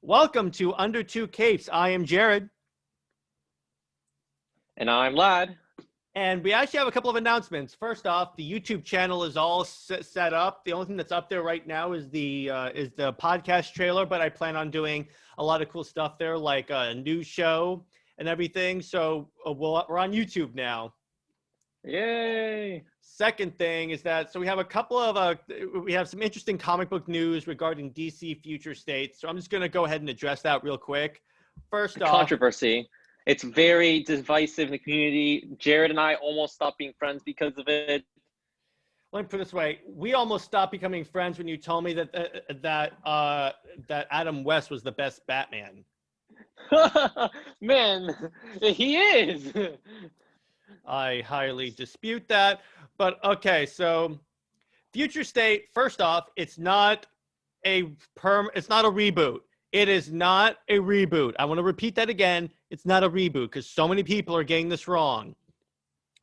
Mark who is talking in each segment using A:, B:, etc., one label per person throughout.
A: Welcome to Under Two Capes. I am Jared.
B: And I'm Lad.
A: And we actually have a couple of announcements. First off, the YouTube channel is all set up. The only thing that's up there right now is the podcast trailer, but I plan on doing a lot of cool stuff there, like a news show and everything. So we're on YouTube now.
B: Yay!
A: Second thing is that, so we have a couple of, we have some interesting comic book news regarding DC Future State. So I'm just going to go ahead and address that real quick. First off,
B: controversy. It's very divisive in the community. Jared and I almost stopped being friends because of it.
A: Let me put it this way: we almost stopped becoming friends when you told me that Adam West was the best Batman.
B: Man, he is.
A: I highly dispute that, but okay. So, Future State. First off, it's not a reboot. It is not a reboot. I want to repeat that again. It's not a reboot because so many people are getting this wrong.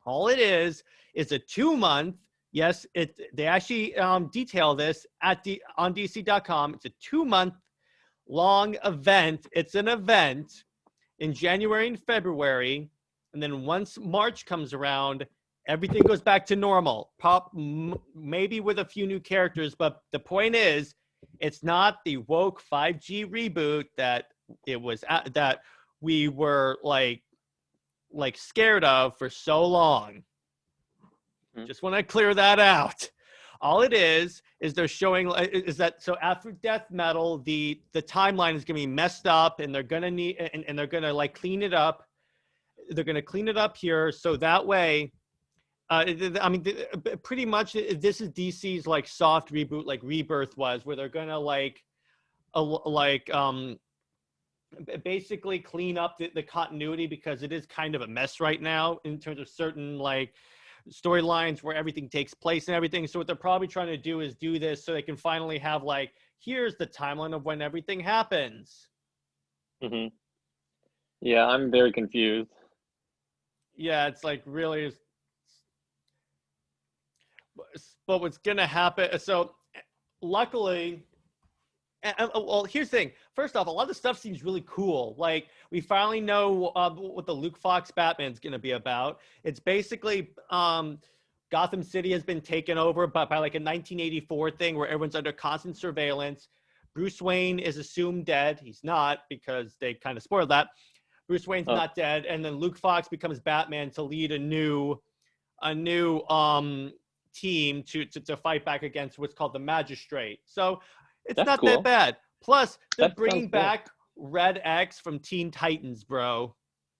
A: All it is a 2-month. Yes, they actually detail this on DC.com. It's a 2-month long event. It's an event in January and February, and then once March comes around, everything goes back to normal. Maybe with a few new characters, but the point is, it's not the woke 5G reboot that we were like scared of for so long. Just want to clear that out. All it is they're showing is that so after Death Metal, the timeline is going to be messed up, and they're going to need and they're going to like clean it up. They're going to clean it up here so that way. I mean, pretty much this is DC's like soft reboot, like Rebirth was, where they're gonna basically clean up the continuity because it is kind of a mess right now in terms of certain like storylines where everything takes place and everything. So what they're probably trying to do is do this so they can finally have like, here's the timeline of when everything happens.
B: Mm-hmm. Yeah, I'm very confused.
A: Yeah, it's like really. But what's going to happen, so luckily, well, here's the thing. First off, a lot of stuff seems really cool. Like, we finally know what the Luke Fox Batman's going to be about. It's basically Gotham City has been taken over by like a 1984 thing where everyone's under constant surveillance. Bruce Wayne is assumed dead. He's not, because they kind of spoiled that. Bruce Wayne's not dead. And then Luke Fox becomes Batman to lead a new team to fight back against what's called the Magistrate. So it's
B: That's
A: not
B: cool.
A: that bad. Plus, they're bringing back Red X from Teen Titans, bro.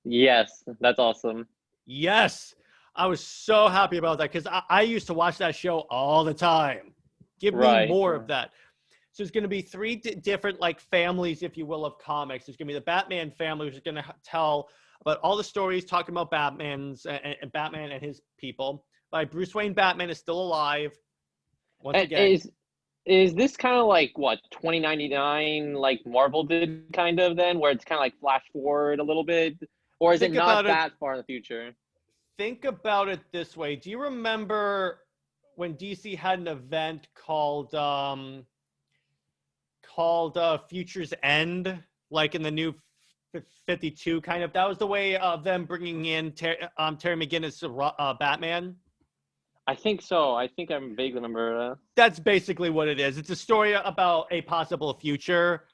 B: Yes, that's awesome.
A: Yes. I was so happy about that because I used to watch that show all the time. Give me more of that. So it's going to be 3 different like families, if you will, of comics. There's going to be the Batman family, which is going to tell about all the stories talking about Batman and his people. By Bruce Wayne Batman is still alive. Once again.
B: Is this kind of like what 2099 like Marvel did kind of then, where it's kind of like flash forward a little bit, or is it not that far in the future?
A: Think about it this way. Do you remember when DC had an event called Future's End, like in the new 52 kind of? That was the way of them bringing in Terry McGinnis Batman.
B: I think so. I think I vaguely remember.
A: That's basically what it is. It's a story about a possible future.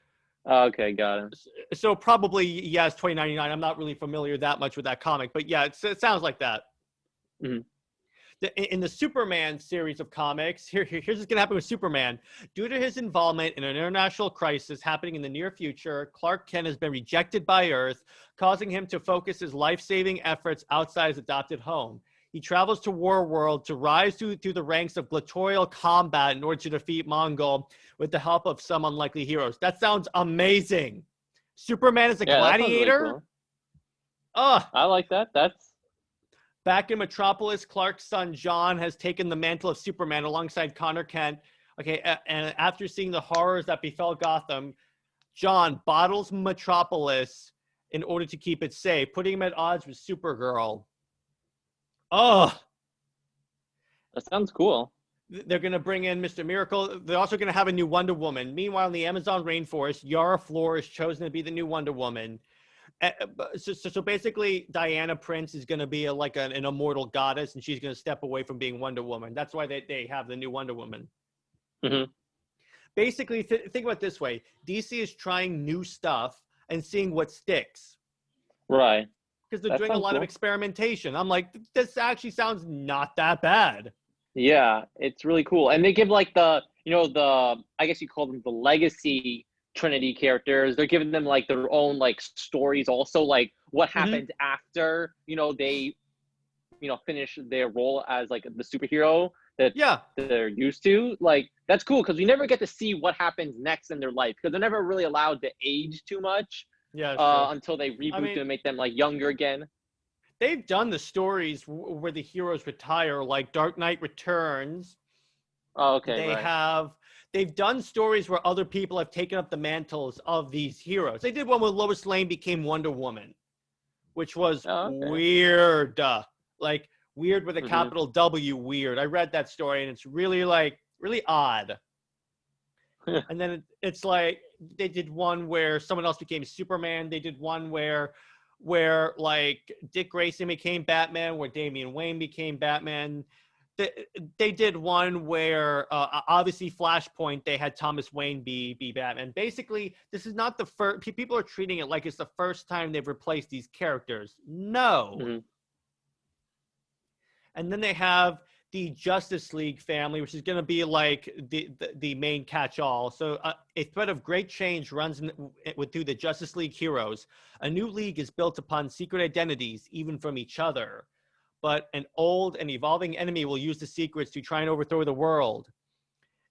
B: Okay, got it.
A: So probably, yes, 2099. I'm not really familiar that much with that comic, but yeah, it sounds like that.
B: Mm-hmm.
A: In the Superman series of comics, here's what's going to happen with Superman. Due to his involvement in an international crisis happening in the near future, Clark Kent has been rejected by Earth, causing him to focus his life-saving efforts outside his adopted home. He travels to Warworld to rise through the ranks of gladiatorial combat in order to defeat Mongol with the help of some unlikely heroes. That sounds amazing. Superman is a gladiator?
B: Really cool. I like that. That's
A: back in Metropolis, Clark's son John has taken the mantle of Superman alongside Connor Kent. Okay, and after seeing the horrors that befell Gotham, John bottles Metropolis in order to keep it safe, putting him at odds with Supergirl. Oh,
B: that sounds cool.
A: they're going to bring in Mr. Miracle. They're also going to have a new Wonder Woman. Meanwhile, in the Amazon rainforest, Yara Flor is chosen to be the new Wonder Woman. So basically, Diana Prince is going to be an immortal goddess, and she's going to step away from being Wonder Woman. That's why they have the new Wonder Woman.
B: Mm-hmm.
A: Basically, think about it this way. DC is trying new stuff and seeing what sticks.
B: Right.
A: Because they're doing a lot of experimentation. I'm like, this actually sounds not that bad.
B: Yeah, it's really cool. And they give like I guess you call them the legacy Trinity characters. They're giving them like their own like stories also, like what happened after, they, finish their role as like the superhero that they're used to. Like, that's cool because we never get to see what happens next in their life because they're never really allowed to age too much. Until they reboot them and make them like younger again.
A: They've done the stories where the heroes retire, like Dark Knight Returns.
B: Oh, okay.
A: They've done stories where other people have taken up the mantles of these heroes. They did one where Lois Lane became Wonder Woman, which was weird. Like weird with a capital W, weird. I read that story and it's really really odd. And then it's like they did one where someone else became Superman. They did one where like Dick Grayson became Batman, where Damian Wayne became Batman. They did one where obviously Flashpoint, they had Thomas Wayne be Batman. Basically, this is not the first. People are treating it like it's the first time they've replaced these characters. No. And then they have the Justice League family, which is going to be like the main catch-all. So a thread of great change runs through the Justice League heroes. A new league is built upon secret identities, even from each other. But an old and evolving enemy will use the secrets to try and overthrow the world.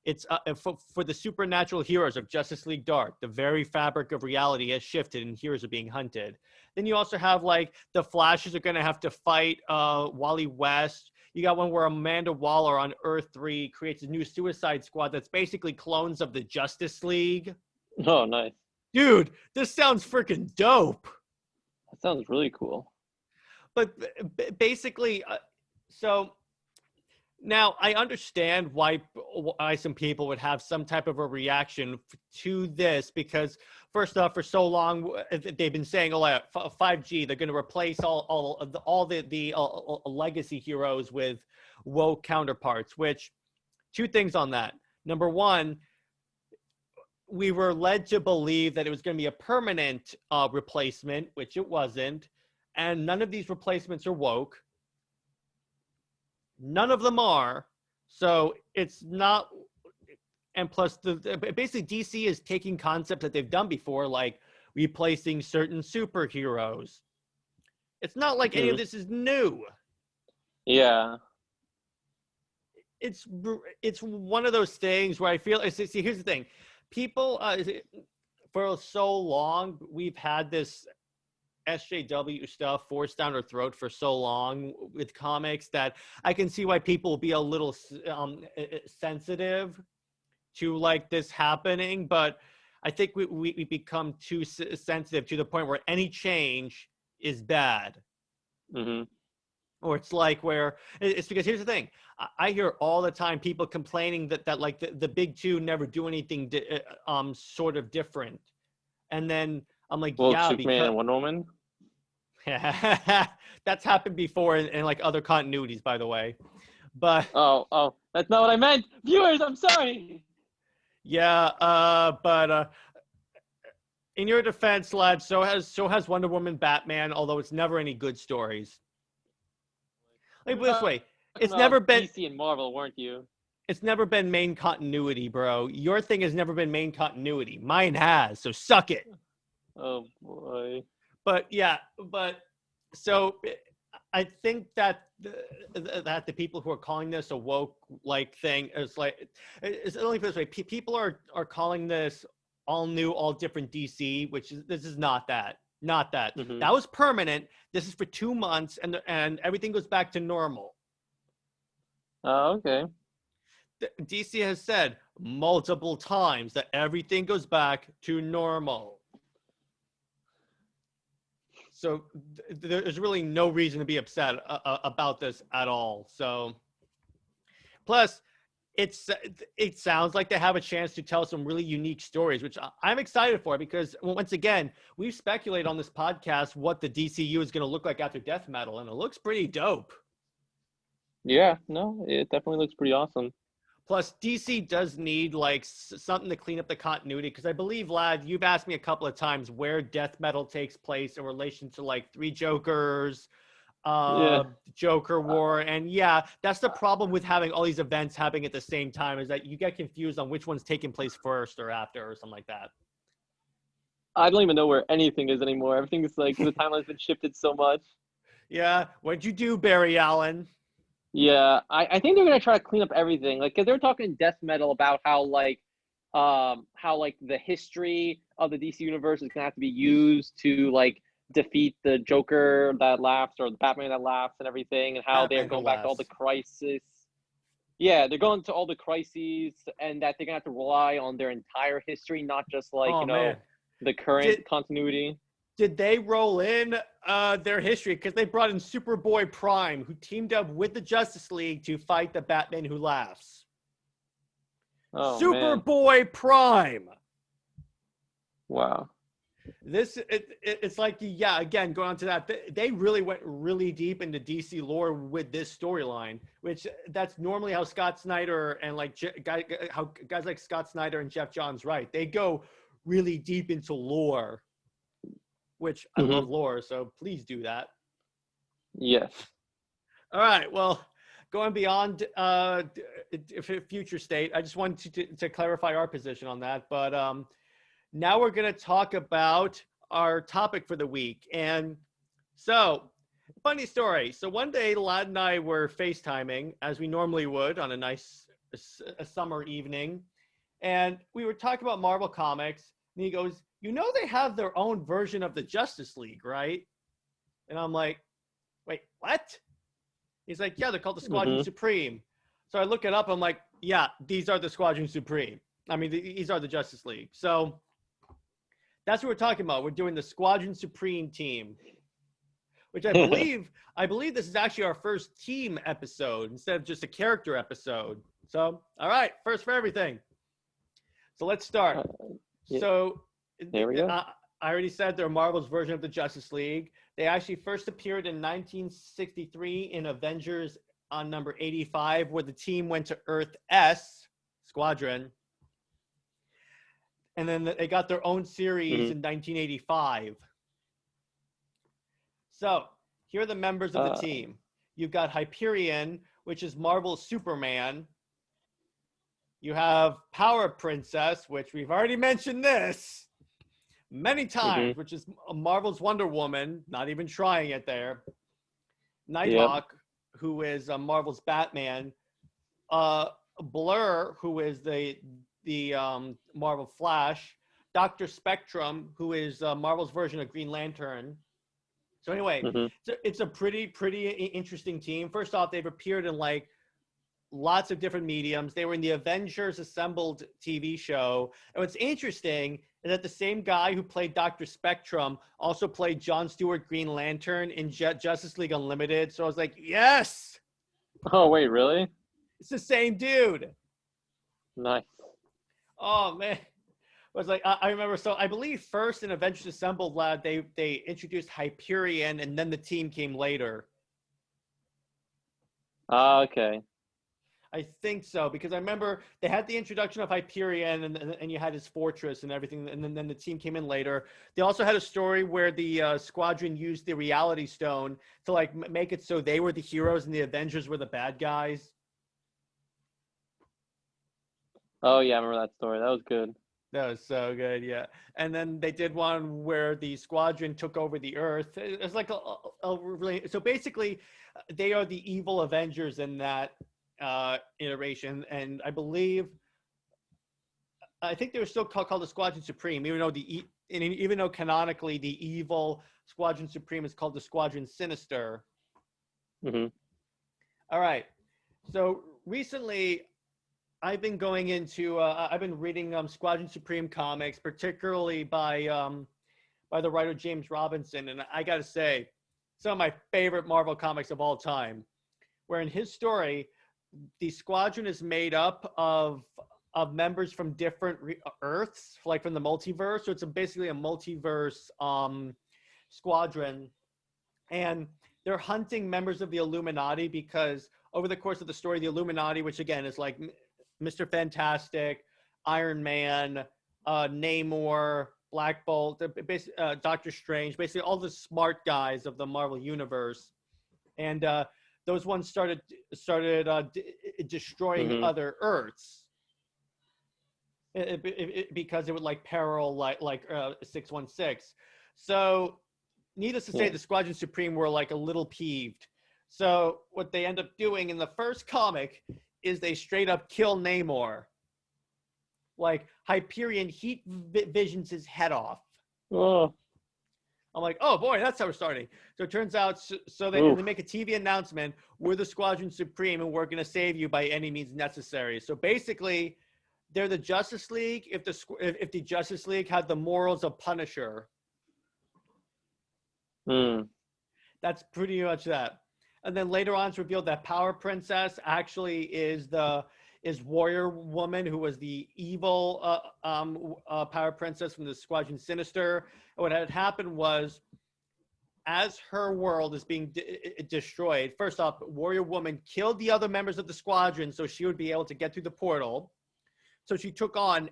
A: It's for the supernatural heroes of Justice League Dark. The very fabric of reality has shifted and heroes are being hunted. Then you also have like the Flashes are going to have to fight Wally West. You got one where Amanda Waller on Earth 3 creates a new Suicide Squad that's basically clones of the Justice League.
B: Oh, nice.
A: Dude, this sounds freaking dope.
B: That sounds really cool.
A: But basically, so now I understand why some people would have some type of a reaction to this because, first off, for so long they've been saying, "Oh, 5G, they're going to replace all the legacy heroes with woke counterparts." Which, two things on that. Number one, we were led to believe that it was going to be a permanent replacement, which it wasn't, and none of these replacements are woke. None of them are. So it's not. And plus, basically, DC is taking concepts that they've done before, like replacing certain superheroes. It's not like any of this is new.
B: Yeah.
A: It's one of those things where I feel. See, here's the thing. People, for so long, we've had this SJW stuff forced down our throat for so long with comics that I can see why people will be a little sensitive to like this happening, but I think we become too sensitive to the point where any change is bad. Or it's like where it's because here's the thing. I hear all the time people complaining that like the big two never do anything sort of different. And then I'm like, yeah,
B: Superman and Wonder Woman.
A: That's happened before in like other continuities, by the way. But
B: oh, that's not what I meant. Viewers, I'm sorry.
A: Yeah, but in your defense, lad, so has Wonder Woman, Batman, although it's never any good stories. Let me put it this way. It's never been
B: DC and Marvel, weren't you?
A: It's never been main continuity, bro. Your thing has never been main continuity. Mine has, so suck it.
B: Oh boy.
A: But yeah, so I think that the people who are calling this a woke like thing is like, it's only this way. People are calling this all new, all different DC, which is, this is not that. Not that. That was permanent. This is for 2 months, and everything goes back to normal.
B: Oh, okay.
A: DC has said multiple times that everything goes back to normal. So there's really no reason to be upset about this at all. So, plus, it sounds like they have a chance to tell some really unique stories, which I'm excited for, because once again, we've speculated on this podcast what the DCU is going to look like after Death Metal, and it looks pretty dope.
B: Yeah, no, it definitely looks pretty awesome.
A: Plus, DC does need like something to clean up the continuity, because I believe, Lad, you've asked me a couple of times where Death Metal takes place in relation to like Three Jokers,
B: Yeah.
A: Joker War, and yeah, that's the problem with having all these events happening at the same time, is that you get confused on which one's taking place first or after or something like that.
B: I don't even know where anything is anymore. Everything's like the timeline's been shifted so much.
A: Yeah, what'd you do, Barry Allen?
B: Yeah, I think they're gonna try to clean up everything. Like, cause they're talking Death Metal about how like the history of the DC universe is gonna have to be used to like defeat the Joker that laughs or the Batman that laughs and everything, and how they're
A: Batman Who
B: going back to all the
A: Laughs.
B: crisis. Yeah, they're going to all the crises, and that they're gonna have to rely on their entire history, not just like
A: Oh man,
B: the current continuity.
A: did they roll in their history? Because they brought in Superboy Prime, who teamed up with the Justice League to fight the Batman Who Laughs.
B: Oh man,
A: Superboy Prime.
B: wow.
A: It's like, yeah, again, going on to that, they really went really deep into DC lore with this storyline, which that's normally how Scott Snyder and like guys like Scott Snyder and Jeff Johns write. They go really deep into lore, which I love lore, so please do that.
B: Yes.
A: All right, well, going beyond future state, I just wanted to clarify our position on that, but now we're going to talk about our topic for the week. And so, funny story. So one day, Lad and I were FaceTiming, as we normally would on a nice summer evening. And we were talking about Marvel Comics. And he goes, they have their own version of the Justice League, right? And I'm like, wait, what? He's like, yeah, they're called the Squadron Supreme. So I look it up. I'm like, yeah, these are the Squadron Supreme. I mean, these are the Justice League. So that's what we're talking about. We're doing the Squadron Supreme team, which I believe this is actually our first team episode instead of just a character episode. So, all right, first for everything. So let's start.
B: Yeah.
A: So
B: there we go.
A: I already said they're Marvel's version of the Justice League. They actually first appeared in 1963 in Avengers on number 85, where the team went to Earth S, Squadron. And then they got their own series in 1985. So here are the members of the team. You've got Hyperion, which is Marvel's Superman. You have Power Princess, which we've already mentioned this many times, which is Marvel's Wonder Woman, not even trying it there. Nighthawk, who is Marvel's Batman. Blur, who is the Marvel Flash. Dr. Spectrum, who is Marvel's version of Green Lantern. So anyway, it's a pretty interesting team. First off, they've appeared in like lots of different mediums. They were in the Avengers Assembled TV show. And what's interesting is that the same guy who played Dr. Spectrum also played John Stewart Green Lantern in Justice League Unlimited. So I was like, yes!
B: Oh, wait, really?
A: It's the same dude.
B: Nice.
A: Oh, man. I was like, I remember, so I believe first in Avengers Assembled, Lad, they introduced Hyperion, and then the team came later.
B: Okay.
A: I think so, because I remember they had the introduction of Hyperion, and you had his fortress and everything, and then the team came in later. They also had a story where the Squadron used the Reality Stone to like make it so they were the heroes and the Avengers were the bad guys.
B: Oh yeah, I remember that story. That was good.
A: That was so good, yeah. And then they did one where the Squadron took over the Earth. It's like a really, so basically, they are the evil Avengers in that iteration, and I think they were still called the Squadron Supreme, even though canonically the evil Squadron Supreme is called the Squadron Sinister. All right, so recently I've been going into I've been reading Squadron Supreme comics, particularly by the writer James Robinson, and I gotta say, some of my favorite Marvel comics of all time, where in his story, the squadron is made up of members from different Earths, like from the multiverse. So it's basically a multiverse squadron, and they're hunting members of the Illuminati because over the course of the story, the Illuminati, which again is like Mr. Fantastic, Iron Man, Namor, Black Bolt, Doctor Strange, basically all the smart guys of the Marvel universe, and those ones started destroying other Earths because it would like peril like 616. So needless to say, the Squadron Supreme were like a little peeved. So what they end up doing in the first comic is they straight up kill Namor. Like Hyperion heat visions his head off.
B: Oh.
A: I'm like, oh boy, that's how we're starting. So it turns out, so they make a TV announcement, we're the Squadron Supreme and we're going to save you by any means necessary. So basically, they're the Justice League if the Justice League had the morals of Punisher. That's pretty much that. And then later on, it's revealed that Power Princess actually is Warrior Woman, who was the evil Power Princess from the Squadron Sinister. And what had happened was, as her world is being destroyed, first off, Warrior Woman killed the other members of the squadron so she would be able to get through the portal. So she took on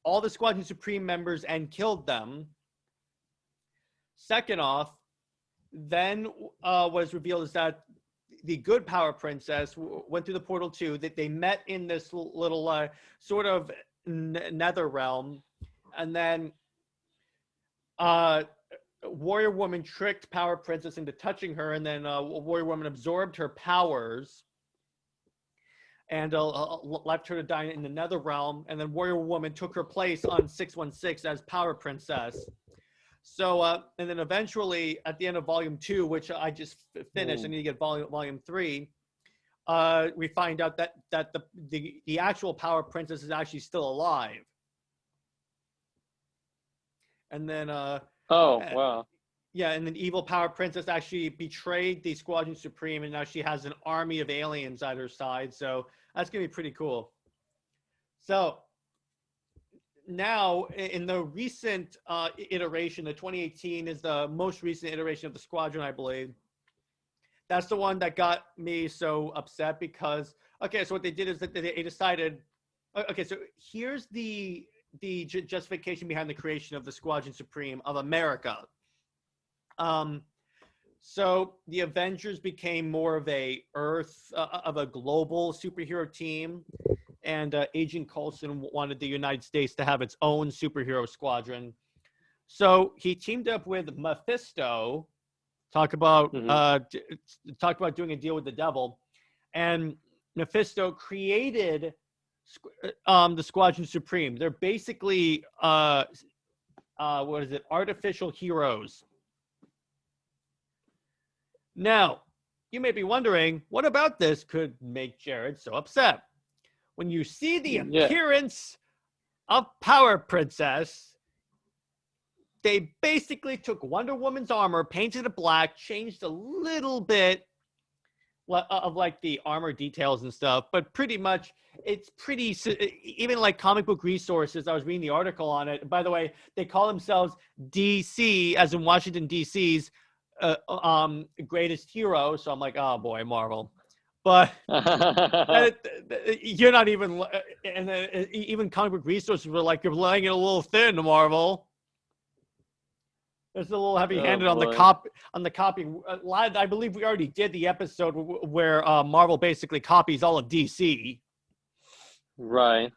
A: all the Squadron Supreme members and killed them. Second off, then was revealed is that the good Power Princess went through the portal too. That they met in this little sort of nether realm, and then Warrior Woman tricked Power Princess into touching her, and then Warrior Woman absorbed her powers and left her to die in the nether realm. And then Warrior Woman took her place on 616 as Power Princess. So, and then eventually at the end of volume 2, which I just finished, I need to get volume 3, we find out that the actual Power Princess is actually still alive. And then,
B: wow.
A: Yeah, and then evil Power Princess actually betrayed the Squadron Supreme, and now she has an army of aliens at her side. So that's going to be pretty cool. So now, in the recent iteration, the 2018 is the most recent iteration of the Squadron, I believe. That's the one that got me so upset because, okay, so what they did is that they decided, okay, so here's the justification behind the creation of the Squadron Supreme of America. So the Avengers became more of a global superhero team. And Agent Coulson wanted the United States to have its own superhero squadron. So he teamed up with Mephisto, talk about doing a deal with the devil. And Mephisto created the Squadron Supreme. They're basically, artificial heroes. Now, you may be wondering, what about this could make Jared so upset? When you see the appearance of Power Princess, they basically took Wonder Woman's armor, painted it black, changed a little bit of like the armor details and stuff, but pretty much it's pretty, even like Comic Book Resources, I was reading the article on it. By the way, they call themselves DC, as in Washington, DC's greatest hero. So I'm like, oh boy, Marvel. But you're not even, and even Comic Book Resources were like, you're laying it a little thin, Marvel. It's a little heavy-handed on the copy. I believe we already did the episode where Marvel basically copies all of DC.
B: Right.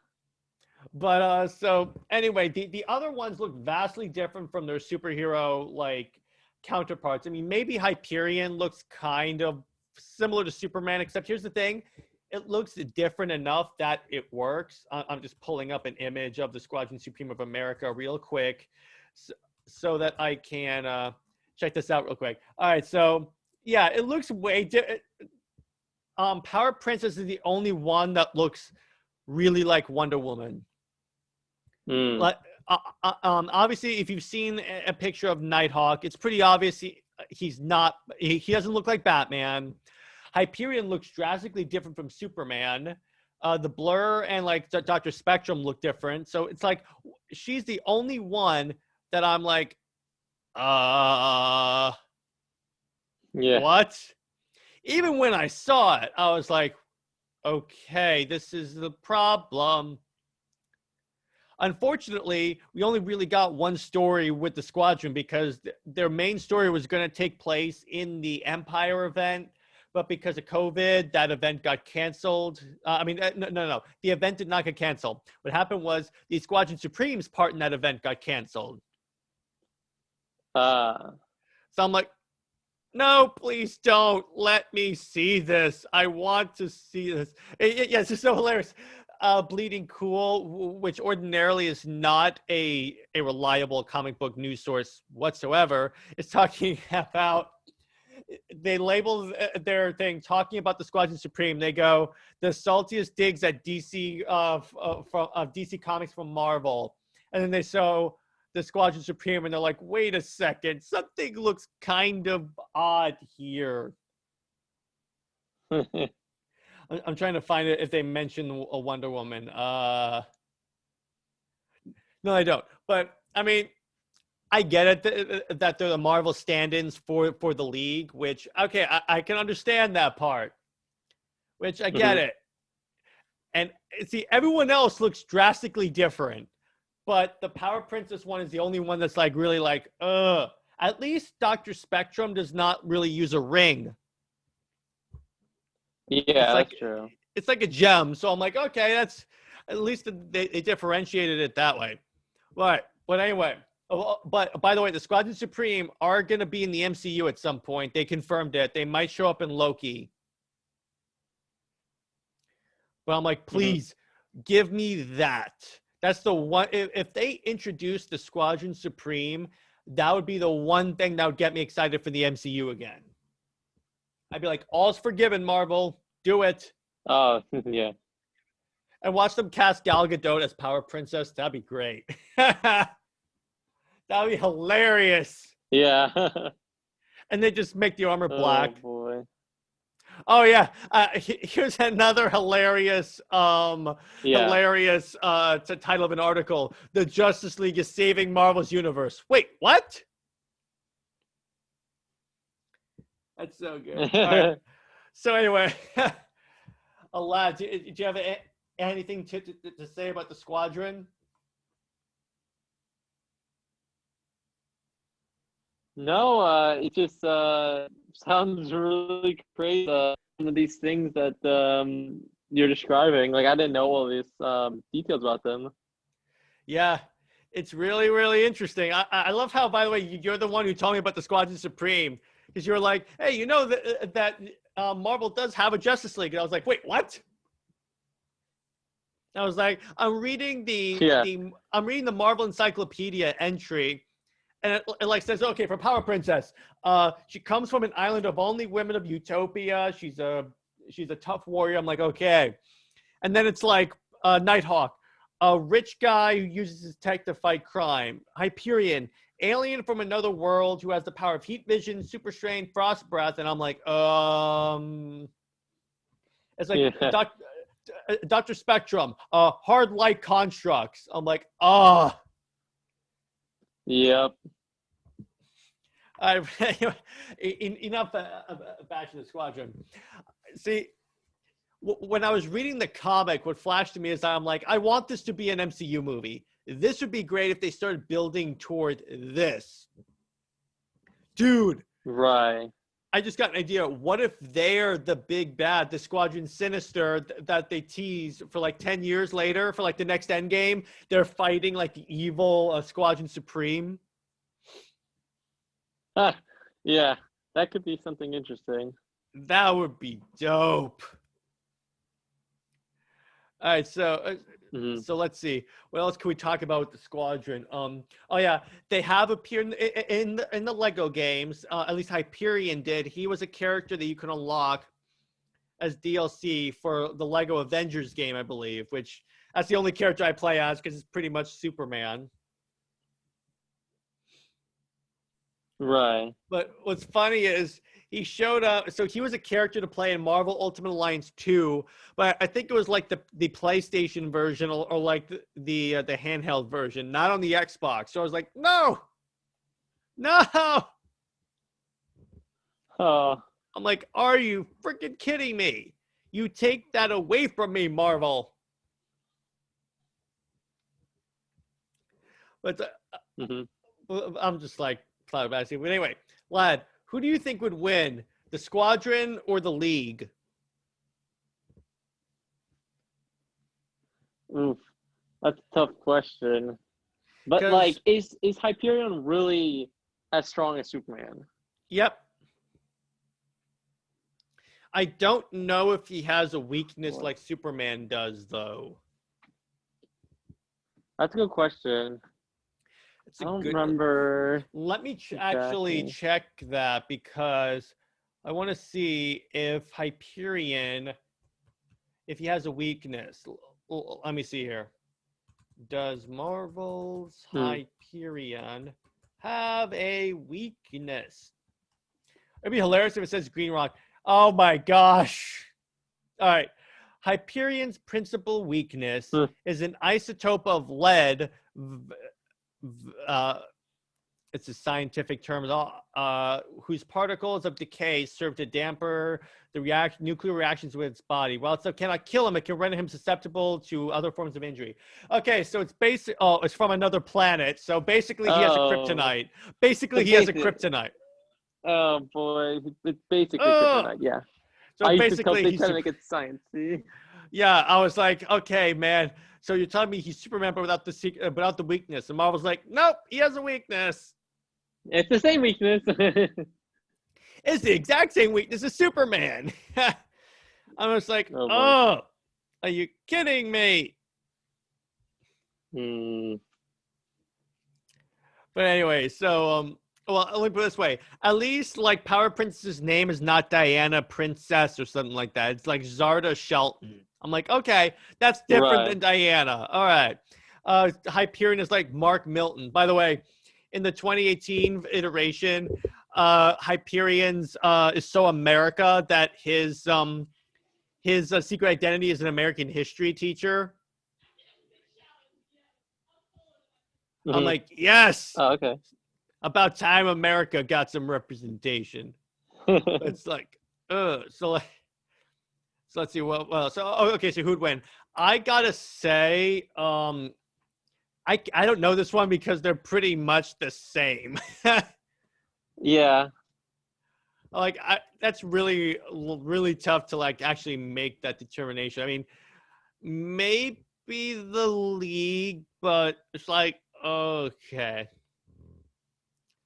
A: But so anyway, the other ones look vastly different from their superhero like counterparts. I mean, maybe Hyperion looks kind of similar to Superman, except here's the thing, it looks different enough that it works. I'm just pulling up an image of the Squadron Supreme of America real quick so that I can check this out real quick. All right, so yeah, it looks way different. Power Princess is the only one that looks really like Wonder Woman. Like, obviously, if you've seen a picture of Nighthawk, it's pretty obvious he doesn't look like Batman. Hyperion looks drastically different from Superman. The Blur and like Dr. Spectrum look different. So it's like she's the only one that I'm like,
B: Yeah.
A: what? Even when I saw it, I was like, okay, this is the problem. Unfortunately, we only really got one story with the Squadron because their main story was going to take place in the Empire event, but because of COVID, that event got canceled. No. The event did not get canceled. What happened was the Squadron Supreme's part in that event got canceled. So I'm like, no, please don't let me see this. I want to see this. Yes, it's so hilarious. Bleeding Cool, which ordinarily is not a reliable comic book news source whatsoever, is talking about, they label their thing talking about the Squadron Supreme. They go, the saltiest digs at DC from DC Comics from Marvel, and then they show the Squadron Supreme, and they're like, wait a second, something looks kind of odd here. I'm trying to find it if they mention a Wonder Woman. No, I don't. But I mean, I get it that they're the Marvel stand-ins for the League, which, okay, I can understand that part, which I get it. And see, everyone else looks drastically different, but the Power Princess one is the only one that's like really like, At least Dr. Spectrum does not really use a ring.
B: Yeah, that's true.
A: It's like a gem. So I'm like, okay, that's at least they differentiated it that way. But anyway, but by the way, the Squadron Supreme are going to be in the MCU at some point. They confirmed it. They might show up in Loki. But I'm like, please give me that. That's the one. If they introduce the Squadron Supreme, that would be the one thing that would get me excited for the MCU again. I'd be like, all's forgiven, Marvel. Do it.
B: Oh, yeah.
A: And watch them cast Gal Gadot as Power Princess. That'd be great. That'd be hilarious.
B: Yeah.
A: And they just make the armor black.
B: Oh, boy.
A: Oh, yeah. Here's another hilarious title of an article. The Justice League is saving Marvel's universe. Wait, what? That's so good. All right. So anyway, Alad, do you have anything to say about the Squadron?
B: No, it just sounds really crazy. Some of these things that you're describing, like I didn't know all these details about them.
A: Yeah, it's really, really interesting. I love how, by the way, you're the one who told me about the Squadron Supreme. Because you're like, hey, you know that Marvel does have a Justice League. And I was like, wait, what? I was like, I'm reading the Marvel Encyclopedia entry, and it like says, okay, for Power Princess, she comes from an island of only women of Utopia. She's a tough warrior. I'm like, okay. And then it's like Nighthawk, a rich guy who uses his tech to fight crime. Hyperion, alien from another world who has the power of heat vision, super strength, frost breath, and I'm like, it's like Dr. Spectrum, hard light constructs. I'm like,
B: Yep.
A: Enough bashing the Squadron. See, when I was reading the comic, what flashed to me is I'm like, I want this to be an MCU movie. This would be great if they started building toward this. Dude.
B: Right.
A: I just got an idea. What if they're the big bad, the Squadron Sinister that they tease for like 10 years later for like the next Endgame? They're fighting like the evil Squadron Supreme.
B: Yeah, that could be something interesting.
A: That would be dope. All right, so so let's see. What else can we talk about with the Squadron? Oh yeah, they have appeared in the Lego games. At least Hyperion did. He was a character that you can unlock as DLC for the Lego Avengers game, I believe. Which that's the only character I play as because it's pretty much Superman.
B: Right.
A: But what's funny is he showed up. So he was a character to play in Marvel Ultimate Alliance 2, but I think it was like the PlayStation version or like the handheld version, not on the Xbox. So I was like, no, no.
B: Oh.
A: I'm like, are you freaking kidding me? You take that away from me, Marvel. But
B: Hmm.
A: I'm just like flabbergasted. But anyway, lad, who do you think would win, the Squadron or the League?
B: Oof. That's a tough question. But like,
A: Because,
B: is Hyperion really as strong as Superman?
A: yep, I don't know if he has a weakness like Superman does, though.
B: That's a good question.
A: It's
B: I
A: a
B: don't
A: good.
B: remember
A: Let me actually
B: exactly.
A: check that because I want to see if Hyperion, if he has a weakness. Let me see here. Does Marvel's
B: Hmm.
A: Hyperion have a weakness? It'd be hilarious if it says Green Rock. Oh my gosh. All right. Hyperion's principal weakness
B: Hmm.
A: is an isotope of lead. Uh, it's a scientific term, whose particles of decay serve to damper the nuclear reactions with its body. While it cannot kill him, it can render him susceptible to other forms of injury. Okay, so it's basic. Oh, it's from another planet. So basically, he has a
B: Oh,
A: kryptonite. Basically,
B: the
A: he has a
B: basic.
A: kryptonite.
B: Oh boy, it's basically
A: Oh,
B: kryptonite. Yeah,
A: so basically,
B: they
A: he's
B: try to
A: super.
B: make it sciencey.
A: Yeah, I was like, okay, man. So you're telling me he's Superman, but without without the weakness. And Marvel's like, nope, he has a weakness.
B: It's the same weakness.
A: It's the exact same weakness as Superman. I was like,
B: Oh boy.
A: oh, are you kidding me?
B: Hmm.
A: But anyway, so well, let me put it this way: at least like Power Princess's name is not Diana Princess or something like that. It's like Zarda Shelton. I'm like, okay, that's different
B: Right.
A: than Diana. All right. Hyperion is like Mark Milton. By the way, in the 2018 iteration, Hyperion's is so America that his secret identity is an American history teacher. I'm
B: Hmm.
A: like, yes,
B: Oh, okay.
A: about time America got some representation. It's like, so let's see. Well, so okay, so who'd win? I gotta say, I don't know this one because they're pretty much the same.
B: Yeah.
A: Like, that's really tough to like actually make that determination. I mean, maybe the League, but it's like, okay.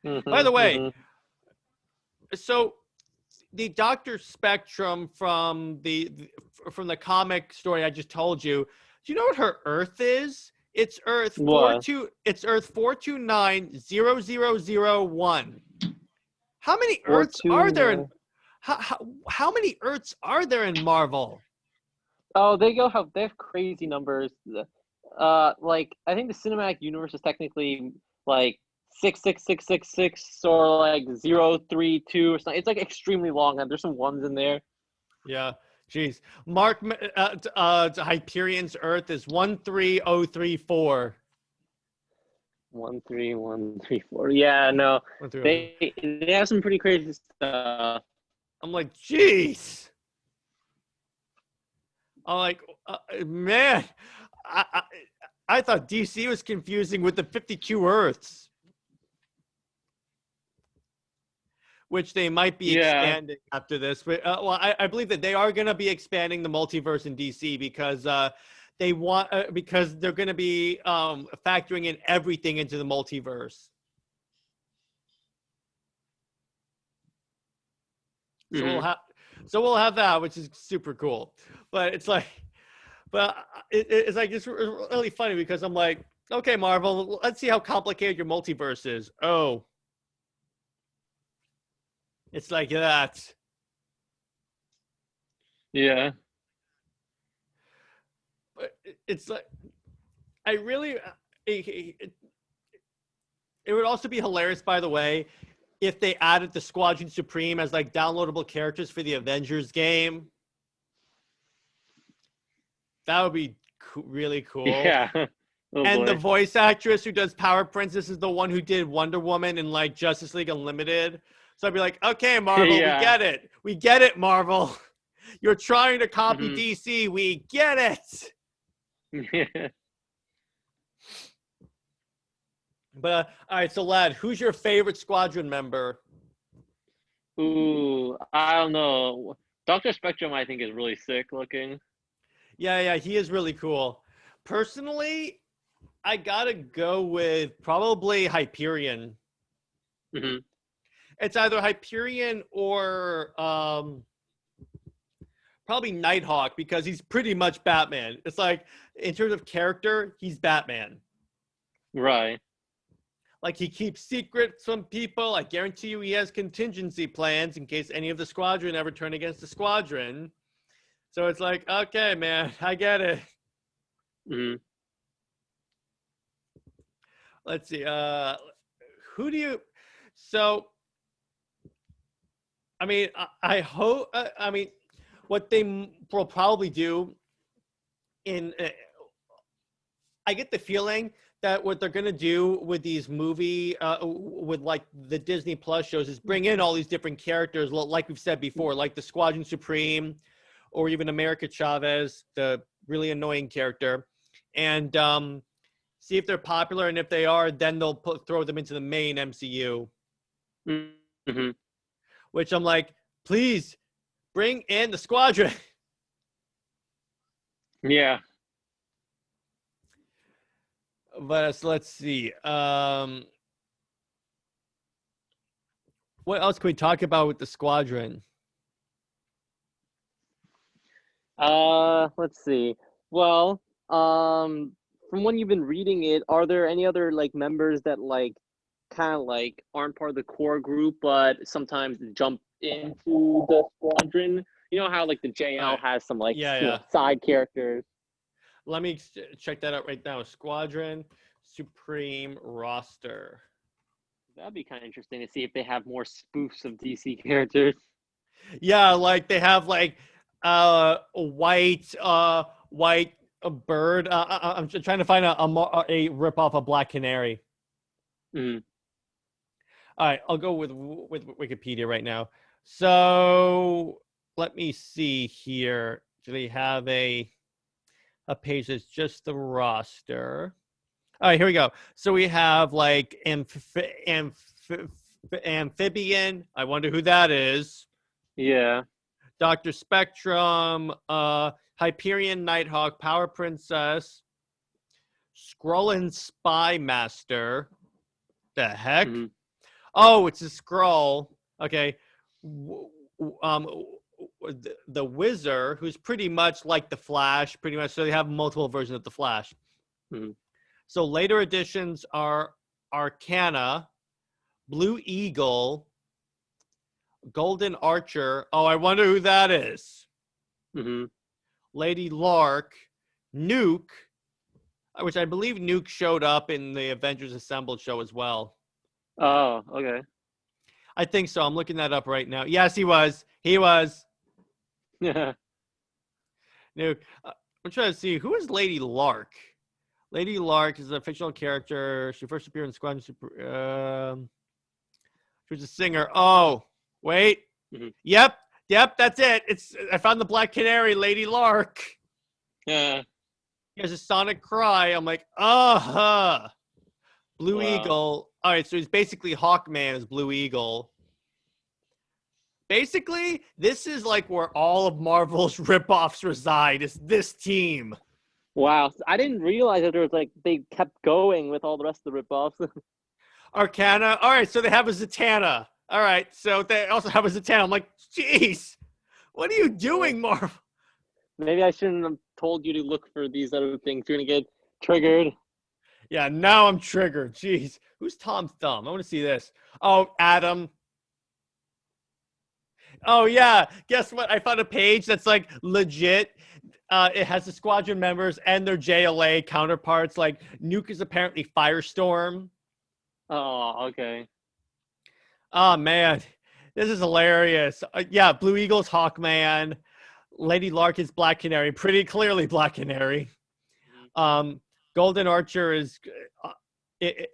A: By
B: Hmm.
A: the way,
B: Hmm.
A: so the Doctor Spectrum from the comic story I just told you. Do you know what her Earth is? It's Earth
B: What?
A: It's Earth 4290001. How many
B: Four
A: Earths
B: two
A: are there in
B: nine.
A: how many Earths are there in Marvel?
B: Oh, they have crazy numbers. Like I think the cinematic universe is technically like 66666 or like 032 or something. It's like extremely long, and there's some ones in there.
A: Yeah, jeez. Hyperion's Earth is 13034.
B: 13134. Yeah, no,
A: 13034.
B: they have some pretty crazy stuff.
A: I'm like, jeez. I'm like, man, I, I I thought DC was confusing with the 52 Earths, which they might be
B: Yeah.
A: expanding after this. But well, I believe that they are going to be expanding the multiverse in DC because they want because they're going to be factoring in everything into the multiverse. So
B: Hmm.
A: we'll have that, which is super cool. But it's like, but it's like it's really funny because I'm like, okay, Marvel, let's see how complicated your multiverse is. Oh, it's like that.
B: Yeah.
A: But it's like I really. It would also be hilarious, by the way, if they added the Squadron Supreme as like downloadable characters for the Avengers game. That would be really cool.
B: Yeah. Oh,
A: And the
B: boy.
A: voice actress who does Power Princess is the one who did Wonder Woman in like Justice League Unlimited. So I'd be like, okay, Marvel,
B: Yeah.
A: we get it. We get it, Marvel. You're trying to copy
B: Mhm.
A: DC. We get it. But all right, so lad, who's your favorite Squadron member?
B: Ooh, I don't know. Dr. Spectrum, I think, is really sick looking.
A: Yeah, he is really cool. Personally, I gotta go with probably Hyperion.
B: Hmm.
A: It's either Hyperion or probably Nighthawk because he's pretty much Batman. It's like in terms of character, he's Batman.
B: Right.
A: Like he keeps secrets from people. I guarantee you he has contingency plans in case any of the squadron ever turn against the squadron. So it's like, okay, man, I get it.
B: Hmm.
A: Let's see. Who do you? So, I mean, I hope. I mean, what they will probably do in. I get the feeling that what they're gonna do with these with like the Disney Plus shows is bring in all these different characters, like we've said before, like the Squadron Supreme, or even America Chavez, the really annoying character, and see if they're popular, and if they are, then they'll throw them into the main MCU.
B: Hmm.
A: Which I'm like, please bring in the Squadron.
B: Yeah.
A: But let's see. What else can we talk about with the Squadron?
B: Let's see. Well, from when you've been reading it, are there any other like members that like kind of like aren't part of the core group, but sometimes jump into the squadron? You know how like the JL has some like
A: Yeah.
B: side characters.
A: Let me check that out right now. Squadron Supreme roster.
B: That'd be kind of interesting to see if they have more spoofs of DC characters.
A: Yeah, like they have like a white bird. I'm trying to find a rip off of Black Canary.
B: Mm.
A: All right, I'll go with Wikipedia right now. So let me see here. Do they have a page that's just the roster? All right, here we go. So we have like amphibian. I wonder who that is.
B: Yeah.
A: Dr. Spectrum, Hyperion, Nighthawk, Power Princess, Skrull Spy Master. The heck?
B: Mm-hmm.
A: Oh, it's a Skrull. Okay. The Wizard, who's pretty much like the Flash, pretty much. So they have multiple versions of the Flash.
B: Mm-hmm.
A: So later editions are Arcana, Blue Eagle, Golden Archer. Oh, I wonder who that is.
B: Mm-hmm.
A: Lady Lark, Nuke, which I believe Nuke showed up in the Avengers Assembled show as well.
B: Oh, okay.
A: I think so. I'm looking that up right now. Yes, he was. He was.
B: Yeah.
A: Nuke. I'm trying to see. Who is Lady Lark? Lady Lark is a fictional character. She first appeared in Squadron Super. She was a singer. Oh, wait.
B: Mm-hmm.
A: Yep, that's it. I found the Black Canary, Lady Lark.
B: Yeah.
A: He has a sonic cry. I'm like, Blue
B: Wow.
A: Eagle. All right, so he's basically Hawkman as Blue Eagle. Basically, this is like where all of Marvel's ripoffs reside, is this team.
B: Wow. I didn't realize that there was like they kept going with all the rest of the ripoffs.
A: Arcana. All right, so they have a Zatanna. All right, so they also have a Zatanna. I'm like, jeez, what are you doing, Marvel?
B: Maybe I shouldn't have told you to look for these other things. You're gonna get triggered.
A: Yeah, now I'm triggered. Jeez, who's Tom Thumb? I want to see this. Oh, Adam. Oh yeah, guess what? I found a page that's like legit. It has the Squadron members and their JLA counterparts. Like Nuke is apparently Firestorm.
B: Oh, okay.
A: Oh man, this is hilarious. Yeah, Blue Eagles, Hawkman, Lady Larkin's Black Canary, pretty clearly Black Canary. Um, Golden Archer is uh, it,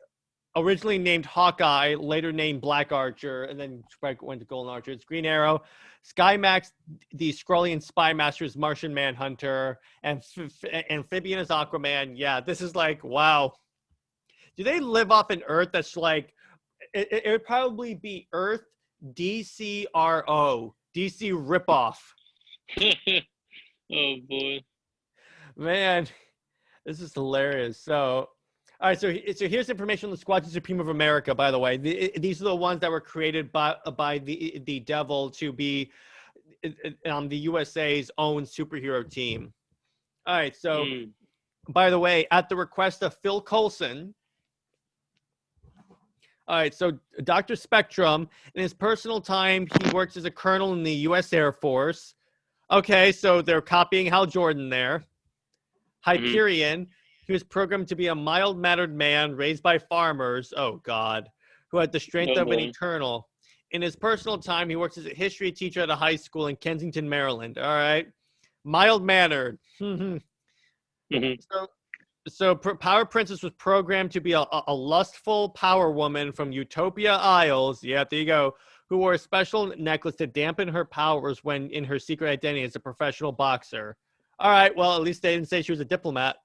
A: originally named Hawkeye, later named Black Archer, and then went to Golden Archer. It's Green Arrow. Skymax, the Skrullian Spy Master, is Martian Manhunter, and Amphibian is Aquaman. Yeah, this is like, wow. Do they live off an Earth that's like, it would probably be Earth DCRO, DC ripoff.
B: Oh boy.
A: Man, this is hilarious. So, all right, so here's information on the Squadron Supreme of America. By the way, these are the ones that were created by the devil to be the USA's own superhero team. All right, so by the way, at the request of Phil Coulson. All right, so Dr. Spectrum, in his personal time, he works as a colonel in the U.S. Air Force. Okay, so they're copying Hal Jordan there. Hyperion, he was programmed to be a mild-mannered man raised by farmers, oh God, who had the strength of an eternal. In his personal time, he works as a history teacher at a high school in Kensington, Maryland. All right, mild-mannered. So Power Princess was programmed to be a lustful power woman from Utopia Isles. Yeah, there you go. Who wore a special necklace to dampen her powers when in her secret identity as a professional boxer. All right, well, at least they didn't say she was a diplomat.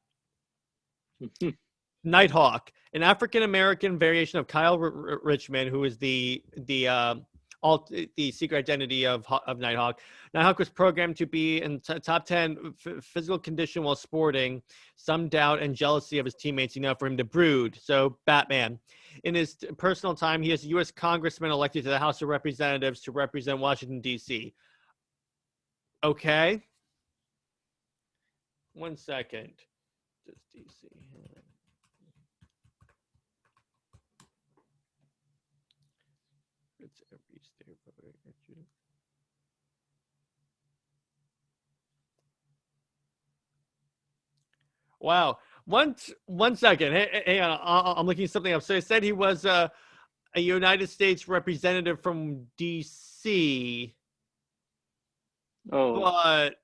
A: Nighthawk, an African-American variation of Kyle Richmond, who is the secret identity of Nighthawk. Nighthawk was programmed to be in top 10 physical condition while sporting, some doubt and jealousy of his teammates enough for him to brood. So Batman. In his personal time, he is a U.S. congressman elected to the House of Representatives to represent Washington, D.C. Okay. 1 second. Just DC. It's every state. Wow. One second. Hey, I'm looking something up. So it said he was a United States representative from DC.
B: Oh.
A: But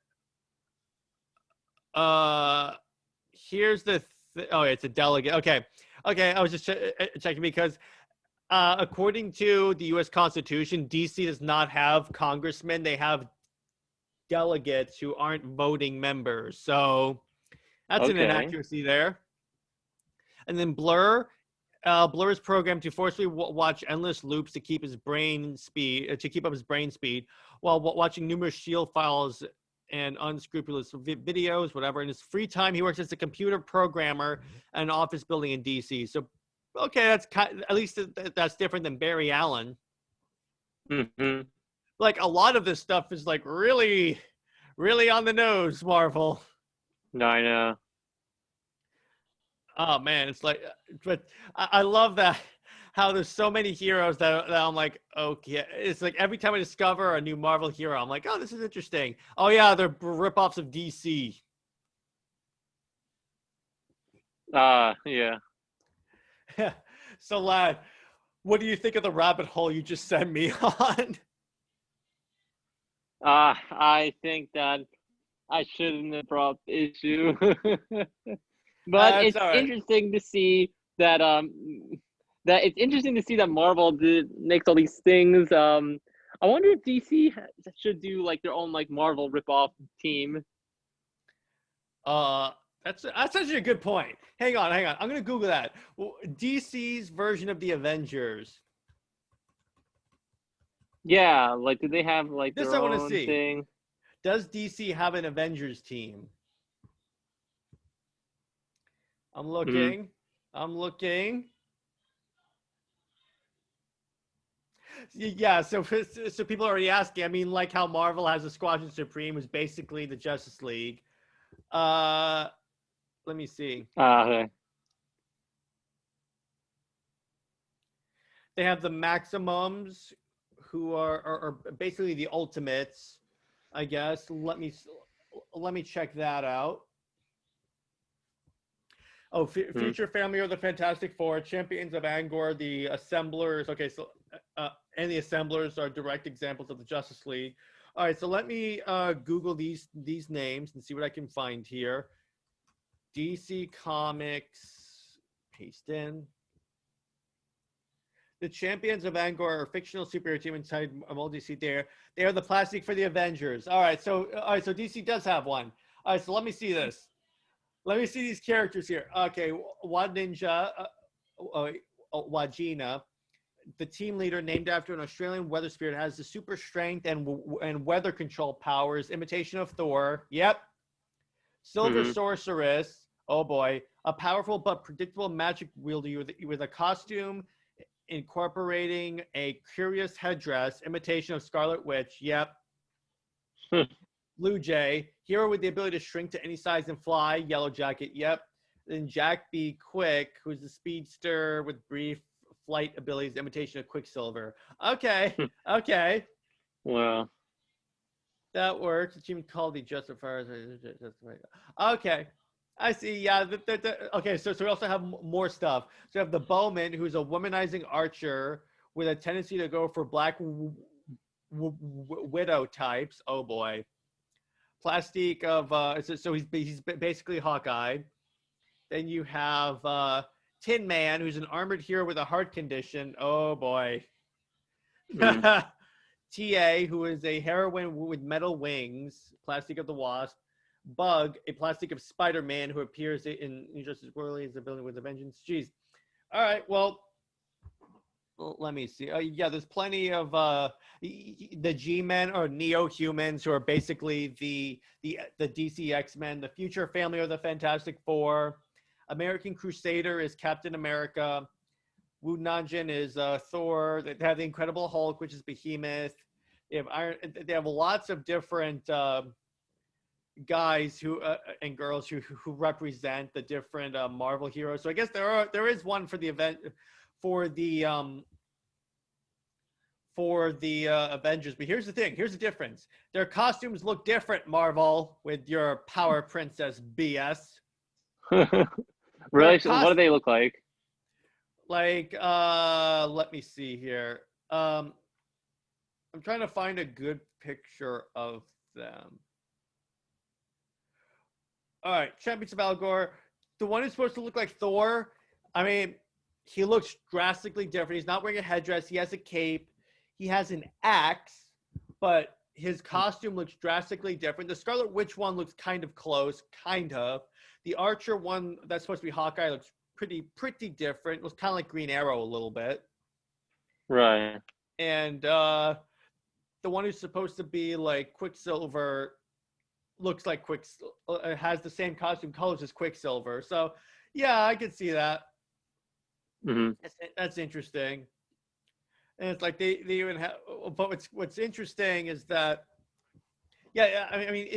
A: here's the oh, it's a delegate. Okay. I was just checking because according to the U.S. Constitution, DC does not have congressmen. They have delegates who aren't voting members. So that's an inaccuracy there. And then Blur. Blur is programmed to forcefully watch endless loops to keep his brain speed, to keep up his brain speed, while watching numerous shield files and unscrupulous videos, whatever. In his free time, he works as a computer programmer at an office building in DC. So, okay, that's at least that's different than Barry Allen. Like a lot of this stuff is like really, really on the nose, Marvel.
B: No, I know.
A: Oh man, it's like, but I love that how there's so many heroes that I'm like, okay. It's like every time I discover a new Marvel hero, I'm like, oh, this is interesting. Oh yeah, they're ripoffs of DC.
B: Yeah.
A: So lad, what do you think of the rabbit hole you just sent me on?
B: I think that I shouldn't have brought the issue. But it's interesting to see that it's interesting to see that Marvel makes all these things. I wonder if DC should do like their own like Marvel ripoff team.
A: That's actually a good point. Hang on. I'm gonna Google that. DC's version of the Avengers.
B: Yeah, like do they have like
A: this?
B: Their
A: I want to
B: own
A: see.
B: Thing?
A: Does DC have an Avengers team? I'm looking. Yeah, so people are already asking. I mean, like how Marvel has a Squadron Supreme, who's basically the Justice League. Let me see.
B: Okay.
A: They have the Maximums, who are basically the Ultimates, I guess. Let me check that out. Oh, Future Family of the Fantastic Four, Champions of Angor, the Assemblers. Okay, so and the Assemblers are direct examples of the Justice League. All right, so let me Google these names and see what I can find here. DC Comics, paste in. The Champions of Angor are a fictional superhero team inside DC. They are the plastic for the Avengers. All right, so DC does have one. All right, so let me see this. Let me see these characters here. Okay, Wadninja, Wajina, the team leader named after an Australian weather spirit, has the super strength and weather control powers, imitation of Thor. Yep. Silver Sorceress. Oh boy, a powerful but predictable magic wielder with a costume incorporating a curious headdress, imitation of Scarlet Witch. Yep. Blue Jay, hero with the ability to shrink to any size and fly. Yellow Jacket. Yep. Then Jack B. Quick, who's a speedster with brief flight abilities, imitation of Quicksilver. Okay. Okay.
B: Wow.
A: That works. Achievement called the Justifiers. Okay. I see. Yeah. Okay. So we also have more stuff. So we have the Bowman, who's a womanizing archer with a tendency to go for black widow types. Oh boy. Plastique of so he's basically Hawkeye. Then you have Tin Man, who's an armored hero with a heart condition. Oh boy. TA, who is a heroine with metal wings. Plastic of the Wasp. Bug, a plastic of Spider-Man, who appears in Injustice Worldly as a villain with a vengeance. Jeez. All right. Well, let me see. Yeah, there's plenty of the G-Men or Neo-Humans, who are basically the DC X-Men. The Future Family are the Fantastic Four. American Crusader is Captain America. Wu Nanjin is Thor. They have the Incredible Hulk, which is Behemoth. They have lots of different guys who and girls who represent the different Marvel heroes. So I guess there is one for the event for the Avengers. But here's the thing. Here's the difference. Their costumes look different, Marvel, with your Power Princess BS.
B: Really? So what do they look like?
A: Like, let me see here. I'm trying to find a good picture of them. All right, Champions of Algor. The one who's supposed to look like Thor, I mean, he looks drastically different. He's not wearing a headdress. He has a cape. He has an axe, but his costume looks drastically different. The Scarlet Witch one looks kind of close, kind of. The Archer one that's supposed to be Hawkeye looks pretty different. It was kind of like Green Arrow a little bit.
B: Right.
A: And the one who's supposed to be like Quicksilver looks like has the same costume colors as Quicksilver. So yeah, I could see that. That's interesting. And it's like they even have, but what's interesting is that, yeah, I mean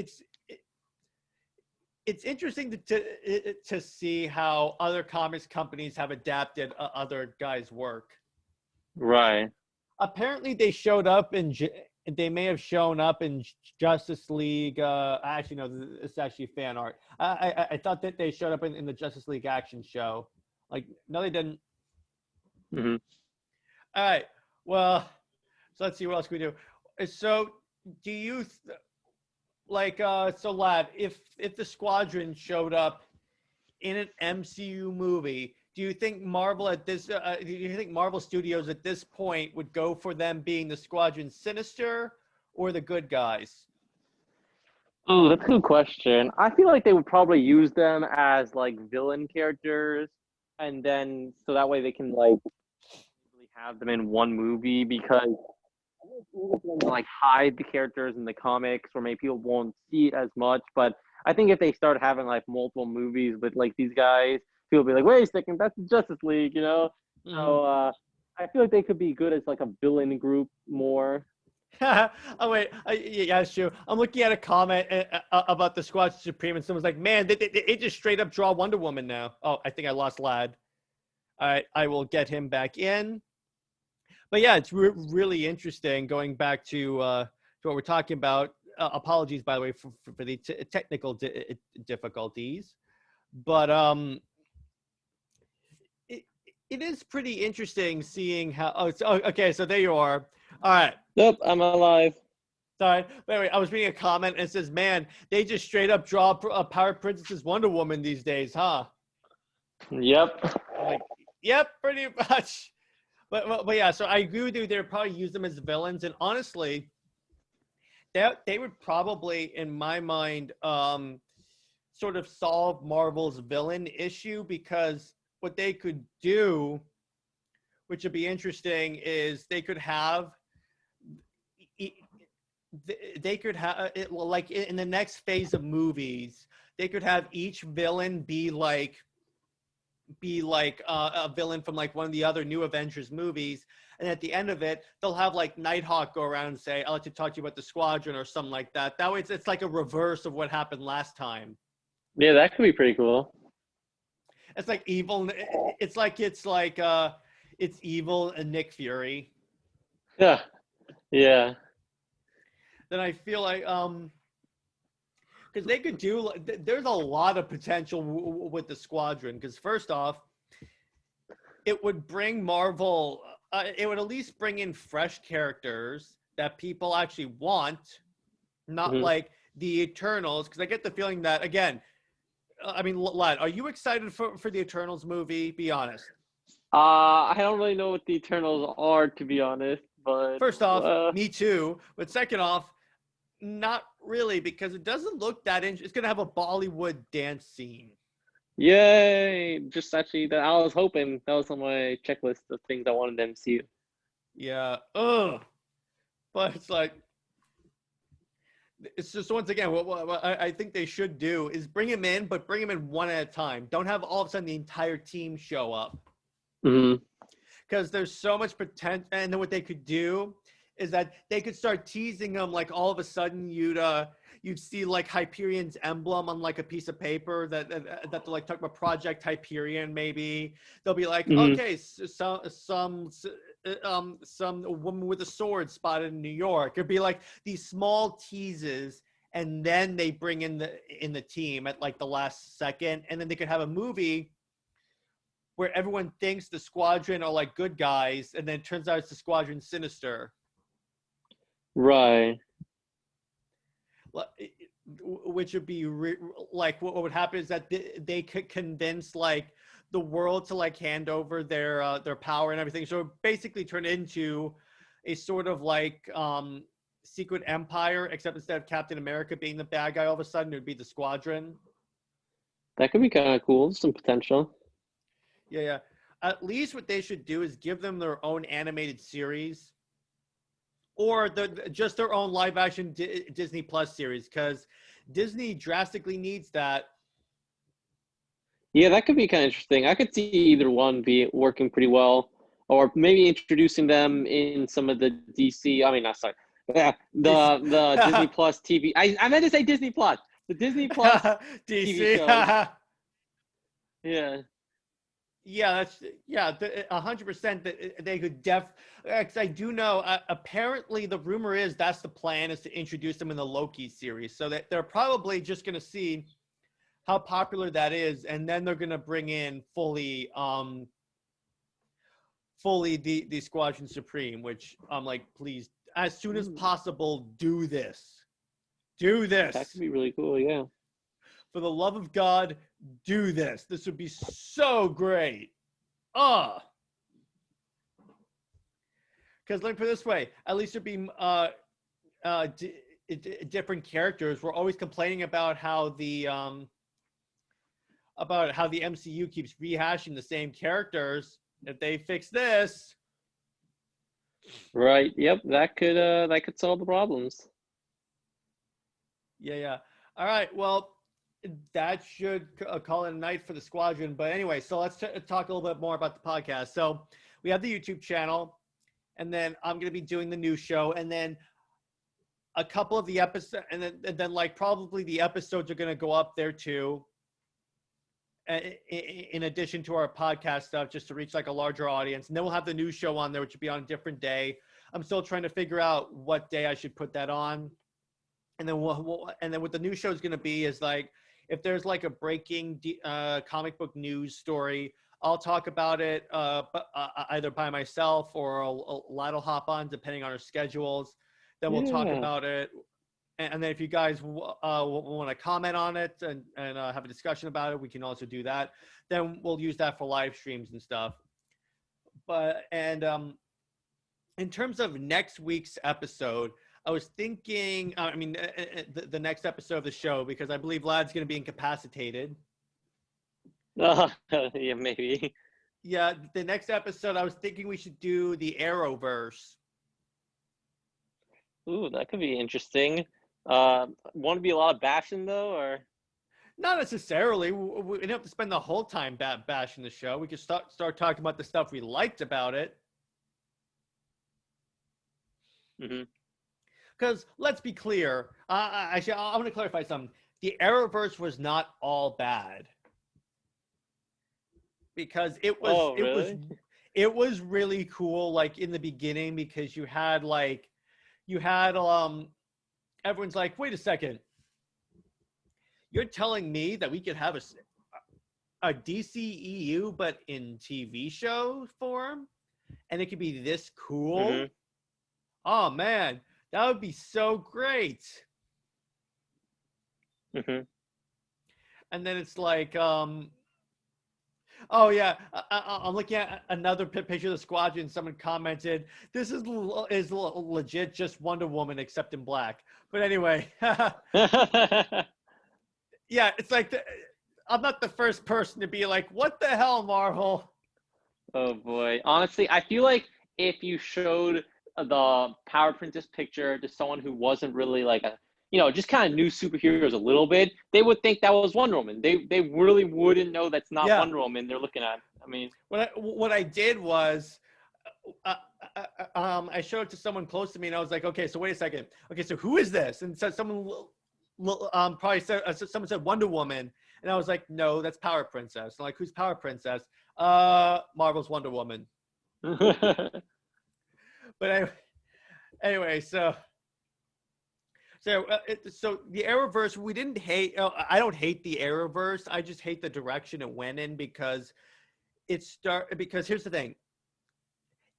A: it's interesting to see how other comics companies have adapted other guys' work.
B: Right.
A: Apparently, they may have shown up in Justice League. Actually, no, it's actually fan art. I thought that they showed up in the Justice League action show. Like, no, they didn't. All right. Well, so let's see what else can we do. So, do you so Lad, if the Squadron showed up in an MCU movie, do you think Marvel Studios at this point would go for them being the Squadron Sinister or the good guys?
B: Oh, that's a good question. I feel like they would probably use them as like villain characters, and then so that way they can like really have them in one movie, because like hide the characters in the comics, or maybe people won't see it as much. But I think if they start having like multiple movies with like these guys, people will be like, wait a second, that's the Justice League, you know? So I feel like they could be good as like a villain group more.
A: Oh wait, yeah, that's true. I'm looking at a comment about the Squadron Supreme, and someone's like, "Man, they just straight up draw Wonder Woman now." Oh, I think I lost Lad. All right, I will get him back in. But yeah, it's really interesting. Going back to what we're talking about. Apologies, by the way, for the technical difficulties. But it is pretty interesting seeing how. Okay. So there you are. All right.
B: Nope, I'm alive.
A: Sorry. But anyway, I was reading a comment and it says, "Man, they just straight up draw Power Princess Wonder Woman these days, huh?"
B: Yep.
A: I'm like, "Yep, pretty much." But yeah. So I agree with you. They'd probably use them as villains, and honestly, they would probably, in my mind, sort of solve Marvel's villain issue, because what they could do, which would be interesting, is they could have it, like in the next phase of movies, they could have each villain be like a villain from like one of the other new Avengers movies, and at the end of it, they'll have like Nighthawk go around and say, "I'd like to talk to you about the Squadron," or something like that. That way, it's like a reverse of what happened last time.
B: Yeah, that could be pretty cool.
A: It's like evil. It's evil and Nick Fury.
B: Yeah. Yeah.
A: Then I feel like because they could do. There's a lot of potential with the Squadron. Because first off, it would bring Marvel. It would at least bring in fresh characters that people actually want, not
B: Mhm.
A: like the Eternals. Because I get the feeling that, again, I mean, Lad, are you excited for the Eternals movie? Be honest.
B: I don't really know what the Eternals are, to be honest, but
A: First off, me too. But second off, not really, because it doesn't look that interesting. It's gonna have a Bollywood dance scene.
B: yay! Just actually, that I was hoping that was on my checklist of things I wanted them to see.
A: Yeah. Ugh. But it's like, it's just, once again, what I think they should do is bring him in, but bring him in one at a time. Don't have all of a sudden the entire team show up,
B: Mm-hmm.
A: because there's so much potential. And then what they could do is that they could start teasing them, like all of a sudden you'd see like Hyperion's emblem on like a piece of paper that they're like talking about Project Hyperion. Maybe they'll be like,
B: Mm-hmm.
A: okay, some woman with a sword spotted in New York. It'd be like these small teases, and then they bring in the team at like the last second, and then they could have a movie where everyone thinks the Squadron are like good guys, and then it turns out it's the Squadron Sinister.
B: Right.
A: Which would be like, what would happen is that they could convince like the world to like hand over their power and everything. So it basically turn into a sort of like secret empire, except instead of Captain America being the bad guy, all of a sudden it would be the Squadron.
B: That could be kind of cool. There's some potential.
A: Yeah. At least what they should do is give them their own animated series, or just their own live action Disney Plus series, because Disney drastically needs that.
B: Yeah, that could be kind of interesting. I could see either one be working pretty well, or maybe introducing them in some of the DC. I mean, not sorry. Yeah, the Disney Plus TV. I meant to say Disney Plus. The Disney Plus TV shows. Yeah.
A: Yeah, that's 100% that they could because I do know apparently the rumor is that's the plan, is to introduce them in the Loki series, so that they're probably just going to see how popular that is, and then they're going to bring in fully the Squadron Supreme, which I'm like, please, as soon as possible, do this.
B: That could be really cool. Yeah.
A: For the love of God, do this. This would be so great. Because let me put it this way, at least it'd be different characters. We're always complaining about how the MCU keeps rehashing the same characters. If they fix this,
B: Right. Yep. That could solve the problems.
A: yeah. All right. Well, that should call it a night for the Squadron. But anyway, so let's talk a little bit more about the podcast. So we have the YouTube channel, and then I'm going to be doing the news show, and then a couple of the episodes, and then like probably the episodes are going to go up there too, in addition to our podcast stuff, just to reach like a larger audience. And then we'll have the news show on there, which will be on a different day. I'm still trying to figure out what day I should put that on. And then what the news show is going to be is like, if there's like a breaking comic book news story, I'll talk about it either by myself or Lad will hop on depending on our schedules. Then we'll talk
B: Yeah.
A: about it. And then if you guys want to comment on it and have a discussion about it, we can also do that. Then we'll use that for live streams and stuff. In terms of next week's episode, I was thinking, the next episode of the show, because I believe Lad's going to be incapacitated.
B: Yeah, maybe.
A: Yeah, the next episode, I was thinking we should do the Arrowverse.
B: Ooh, that could be interesting. Want to be a lot of bashing though, or?
A: Not necessarily. We don't have to spend the whole time bashing the show. We could start talking about the stuff we liked about it.
B: Mm-hmm.
A: Because let's be clear. Actually, I want to clarify something. The Arrowverse was not all bad. Because it was really cool, like in the beginning, because you had everyone's like, wait a second, you're telling me that we could have a DCEU but in TV show form, and it could be this cool?
B: Mm-hmm.
A: Oh man, that would be so great.
B: Mm-hmm.
A: And then it's like, oh yeah, I'm looking at another picture of the Squadron. Someone commented, "This is legit just Wonder Woman except in black." But anyway, yeah, it's like I'm not the first person to be like, "What the hell, Marvel?"
B: Oh boy, honestly, I feel like if you showed the Power Princess picture to someone who wasn't really like just kind of knew superheroes a little bit, they would think that was Wonder Woman. They really wouldn't know that's not Wonder Woman they're looking at. I mean,
A: what I did was, I showed it to someone close to me, and I was like, okay, so wait a second. Okay, so who is this? And so someone probably said, someone said Wonder Woman, and I was like, no, that's Power Princess. I'm like, who's Power Princess? Marvel's Wonder Woman. But anyway, so the Arrowverse, we didn't hate. I don't hate the Arrowverse. I just hate the direction it went in because because here's the thing.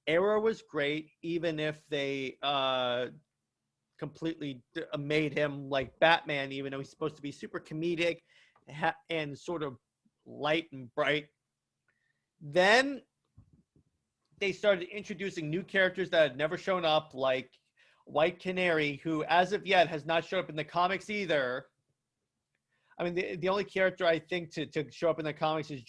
A: Arrow was great, even if they completely made him like Batman, even though he's supposed to be super comedic and sort of light and bright. Then they started introducing new characters that had never shown up, like White Canary, who as of yet has not shown up in the comics either. I mean, the only character I think to show up in the comics is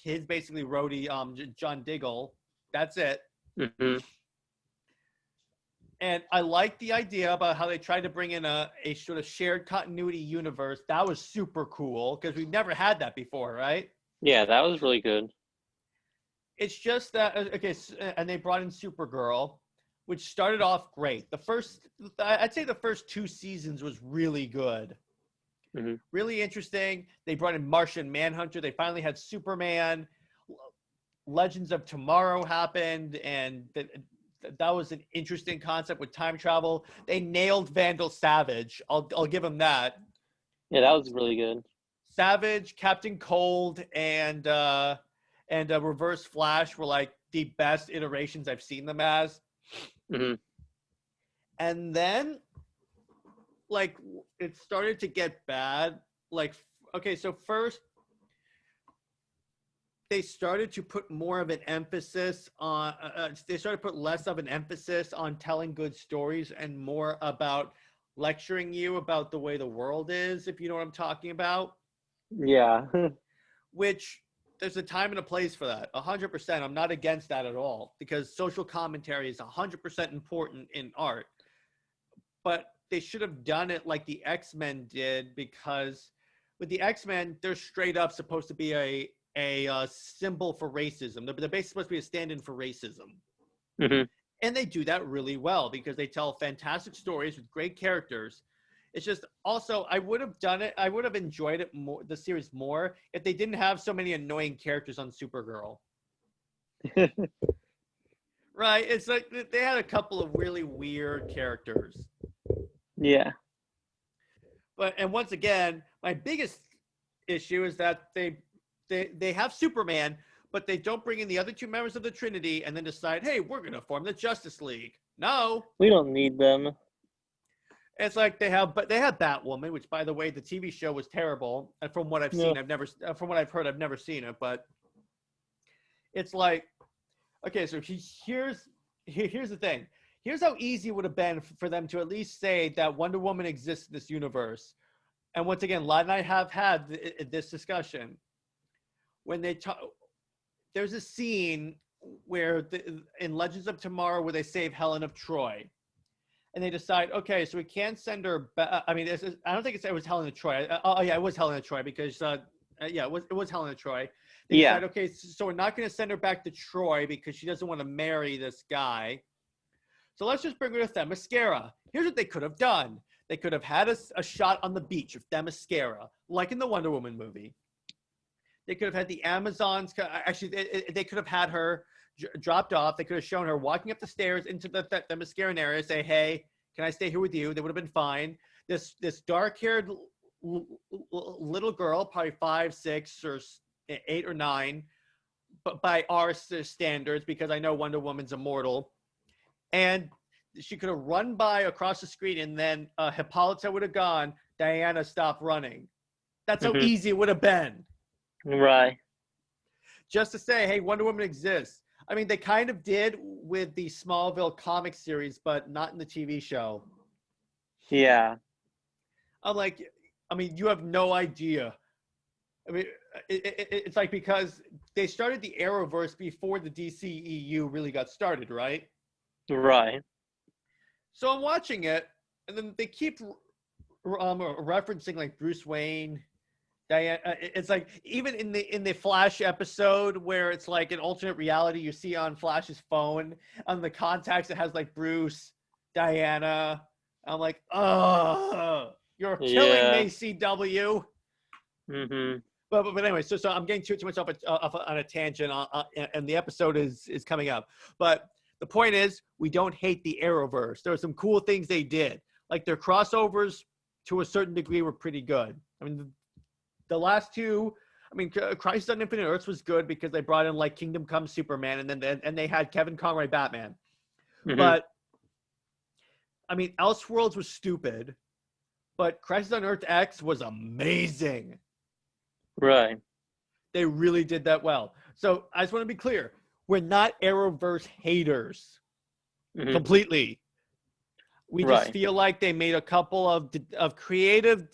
A: his basically roadie, John Diggle. That's it.
B: Mm-hmm.
A: And I like the idea about how they tried to bring in a sort of shared continuity universe. That was super cool because we've never had that before, right?
B: Yeah, that was really good.
A: It's just that, okay, and they brought in Supergirl, which started off great. I'd say the first 2 seasons was really good.
B: Mm-hmm.
A: Really interesting. They brought in Martian Manhunter. They finally had Superman. Legends of Tomorrow happened, and that was an interesting concept with time travel. They nailed Vandal Savage. I'll give them that.
B: Yeah, that was really good.
A: Savage, Captain Cold, and Reverse Flash were like the best iterations I've seen them as.
B: Mm-hmm.
A: And then, like, it started to get bad. Like, okay, so first, they started to put more of an emphasis on, they started to put less of an emphasis on telling good stories and more about lecturing you about the way the world is, if you know what I'm talking about.
B: Yeah.
A: Which, there's a time and a place for that. 100%. I'm not against that at all because social commentary is 100% important in art. But they should have done it like the X-Men did, because with the X-Men, they're straight up supposed to be a symbol for racism. They're basically supposed to be a stand-in for racism.
B: Mm-hmm.
A: And they do that really well because they tell fantastic stories with great characters. It's just also, I would have done it. I would have enjoyed it more, the series more, if they didn't have so many annoying characters on Supergirl. Right? It's like they had a couple of really weird characters.
B: Yeah.
A: And once again, my biggest issue is that they have Superman, but they don't bring in the other two members of the Trinity and then decide, hey, we're going to form the Justice League. No.
B: We don't need them.
A: It's like they have Batwoman, which, by the way, the TV show was terrible. And from what I've seen, from what I've heard, I've never seen it. But it's like, okay, so here's the thing. Here's how easy it would have been for them to at least say that Wonder Woman exists in this universe. And once again, Lad and I have had this discussion. When they talk, there's a scene where in Legends of Tomorrow where they save Helen of Troy. And they decide, okay, so we can't send her back. I mean, I don't think it was Helen of Troy. Yeah, it was Helen of Troy because, it was Helen of Troy. They decide, okay, so we're not going to send her back to Troy because she doesn't want to marry this guy. So let's just bring her to Themyscira. Here's what they could have done. They could have had a shot on the beach of Themyscira, like in the Wonder Woman movie. They could have had the Amazons. Actually, they could have had her dropped off. They could have shown her walking up the stairs into the Themysciran area, say, hey, can I stay here with you? They would have been fine. This dark-haired little girl, probably 5, 6, or 8 or 9, but by our standards, because I know Wonder Woman's immortal. And she could have run by across the screen, and then Hippolyta would have gone, Diana, stop running. That's how easy it would have been.
B: Right.
A: Just to say, hey, Wonder Woman exists. I mean, they kind of did with the Smallville comic series, but not in the TV show.
B: Yeah.
A: I'm like, I mean, you have no idea. I mean, it's like because they started the Arrowverse before the DCEU really got started, right?
B: Right.
A: So I'm watching it, and then they keep referencing like Bruce Wayne, Diana. It's like even in the Flash episode where it's like an alternate reality you see on Flash's phone on the contacts it has like Bruce, Diana. I'm like, oh, you're killing me, CW.
B: Mm-hmm.
A: But anyway, so I'm getting too much off on a tangent, and the episode is coming up. But the point is, we don't hate the Arrowverse. There are some cool things they did. Like their crossovers, to a certain degree, were pretty good. I mean, the last two, I mean, Crisis on Infinite Earths was good because they brought in like Kingdom Come Superman, and they had Kevin Conroy Batman. Mm-hmm. But I mean, Elseworlds was stupid, but Crisis on Earth X was amazing.
B: Right.
A: They really did that well. So I just want to be clear. We're not Arrowverse haters completely. We just feel like they made a couple of creative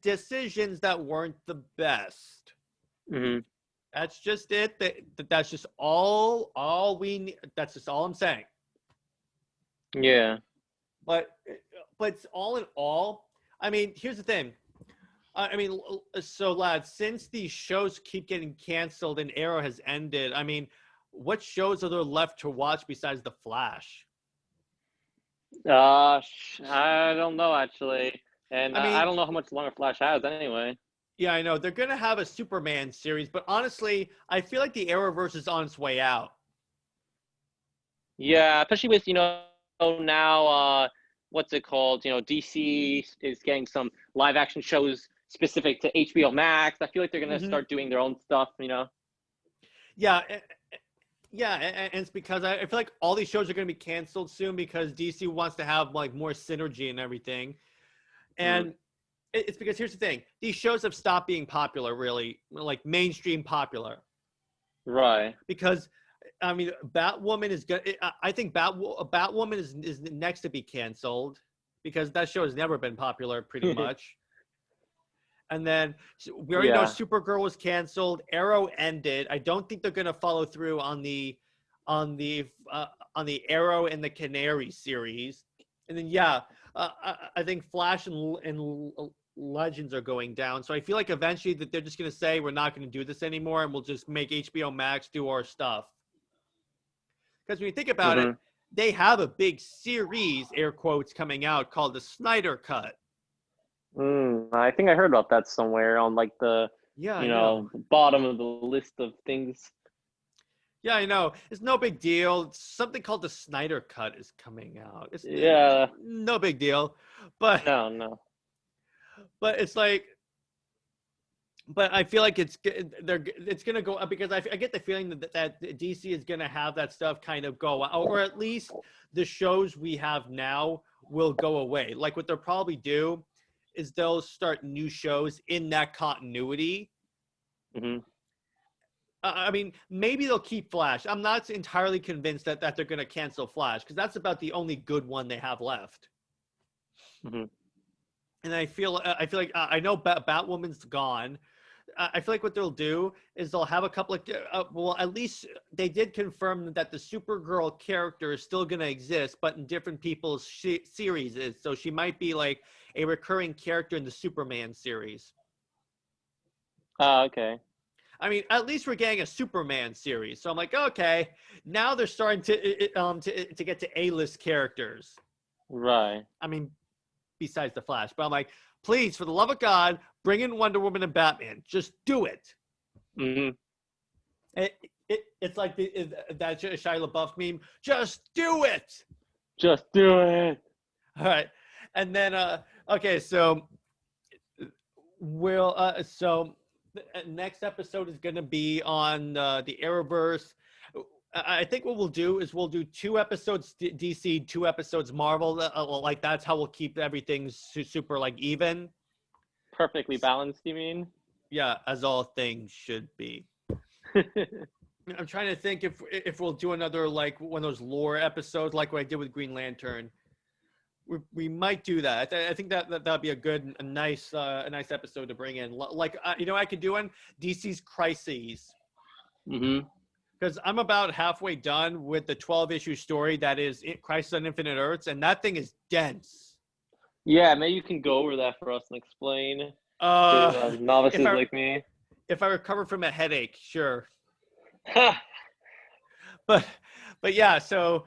A: decisions that weren't the best. Mm-hmm. That's just it. That's just all we need. That's just all I'm saying.
B: Yeah.
A: But all in all, I mean, here's the thing. I mean, so lads, since these shows keep getting canceled and Arrow has ended, I mean, what shows are there left to watch besides The Flash?
B: I don't know actually, and I mean, I don't know how much longer Flash has anyway.
A: Yeah, I know they're gonna have a Superman series, but honestly, I feel like the Arrowverse is on its way out.
B: Yeah, especially with now what's it called? DC is getting some live action shows specific to HBO Max. I feel like they're gonna start doing their own stuff.
A: Yeah. Yeah, and it's because I feel like all these shows are going to be canceled soon because DC wants to have like more synergy and everything. And it's because here's the thing. These shows have stopped being popular, really, like mainstream popular.
B: Right.
A: Because, I mean, Batwoman is good. I think Batwoman is next to be canceled because that show has never been popular pretty much. And then we already know Supergirl was canceled. Arrow ended. I don't think they're going to follow through on the Arrow and the Canary series. And then I think Flash and Legends are going down. So I feel like eventually that they're just going to say we're not going to do this anymore, and we'll just make HBO Max do our stuff. Because when you think about it, they have a big series, air quotes, coming out called the Snyder Cut.
B: I think I heard about that somewhere on like the bottom of the list of things.
A: Yeah, I know. It's no big deal. Something called the Snyder Cut is coming out. It's no big deal. But
B: no.
A: But it's like but I feel like it's going to go up because I get the feeling that DC is going to have that stuff kind of go out, or at least the shows we have now will go away. Like what they'll probably do is they'll start new shows in that continuity.
B: Mm-hmm.
A: I mean, maybe they'll keep Flash. I'm not entirely convinced that they're going to cancel Flash because that's about the only good one they have left.
B: Mm-hmm.
A: And I feel like I know Batwoman's gone. I feel like what they'll do is they'll have a couple of well, at least they did confirm that the Supergirl character is still going to exist, but in different people's series. So she might be like a recurring character in the Superman series.
B: Oh, okay.
A: I mean, at least we're getting a Superman series. So I'm like, okay, now they're starting to get to A-list characters.
B: Right.
A: I mean, besides the Flash, but I'm like, please, for the love of God, bring in Wonder Woman and Batman. Just do it.
B: Mm-hmm.
A: It's like that Shia LaBeouf meme. Just do it.
B: Just do it.
A: All right, and then okay, so next episode is going to be on the Arrowverse. I think what we'll do is we'll do 2 episodes DC, 2 episodes Marvel. Like that's how we'll keep everything super like even.
B: Perfectly balanced, you mean?
A: Yeah, as all things should be. I'm trying to think if we'll do another like one of those lore episodes like what I did with Green Lantern. We might do that. I think that'd be a nice episode to bring in. Like you know, I could do one DC's Crises.
B: Mm-hmm.
A: Because I'm about halfway done with the 12-issue story that is Crisis on Infinite Earths, and that thing is dense.
B: Yeah, maybe you can go over that for us and explain to novices like me.
A: If I recover from a headache, sure. but yeah, so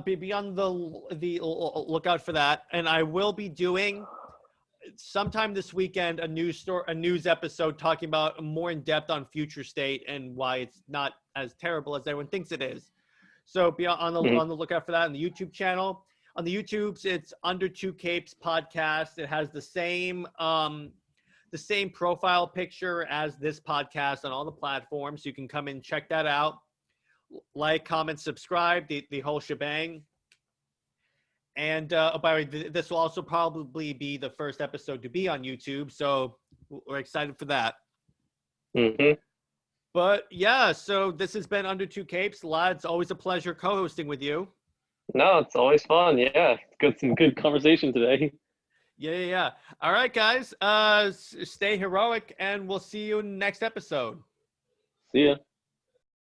A: be on the lookout for that, and I will be doing sometime this weekend a news episode talking about more in depth on Future State and why it's not as terrible as everyone thinks it is. So be on the lookout for that on the YouTube channel. On the YouTubes, it's Under Two Capes podcast. It has the same profile picture as this podcast on all the platforms. So you can come and check that out. Like, comment, subscribe, the whole shebang. And by the way, this will also probably be the first episode to be on YouTube, so we're excited for that.
B: Mm-hmm.
A: But yeah, so this has been Under Two Capes. Lads, always a pleasure co-hosting with you.
B: No, it's always fun. Yeah, some good conversation today.
A: Yeah. All right, guys. Stay heroic, and we'll see you in the next episode.
B: See ya.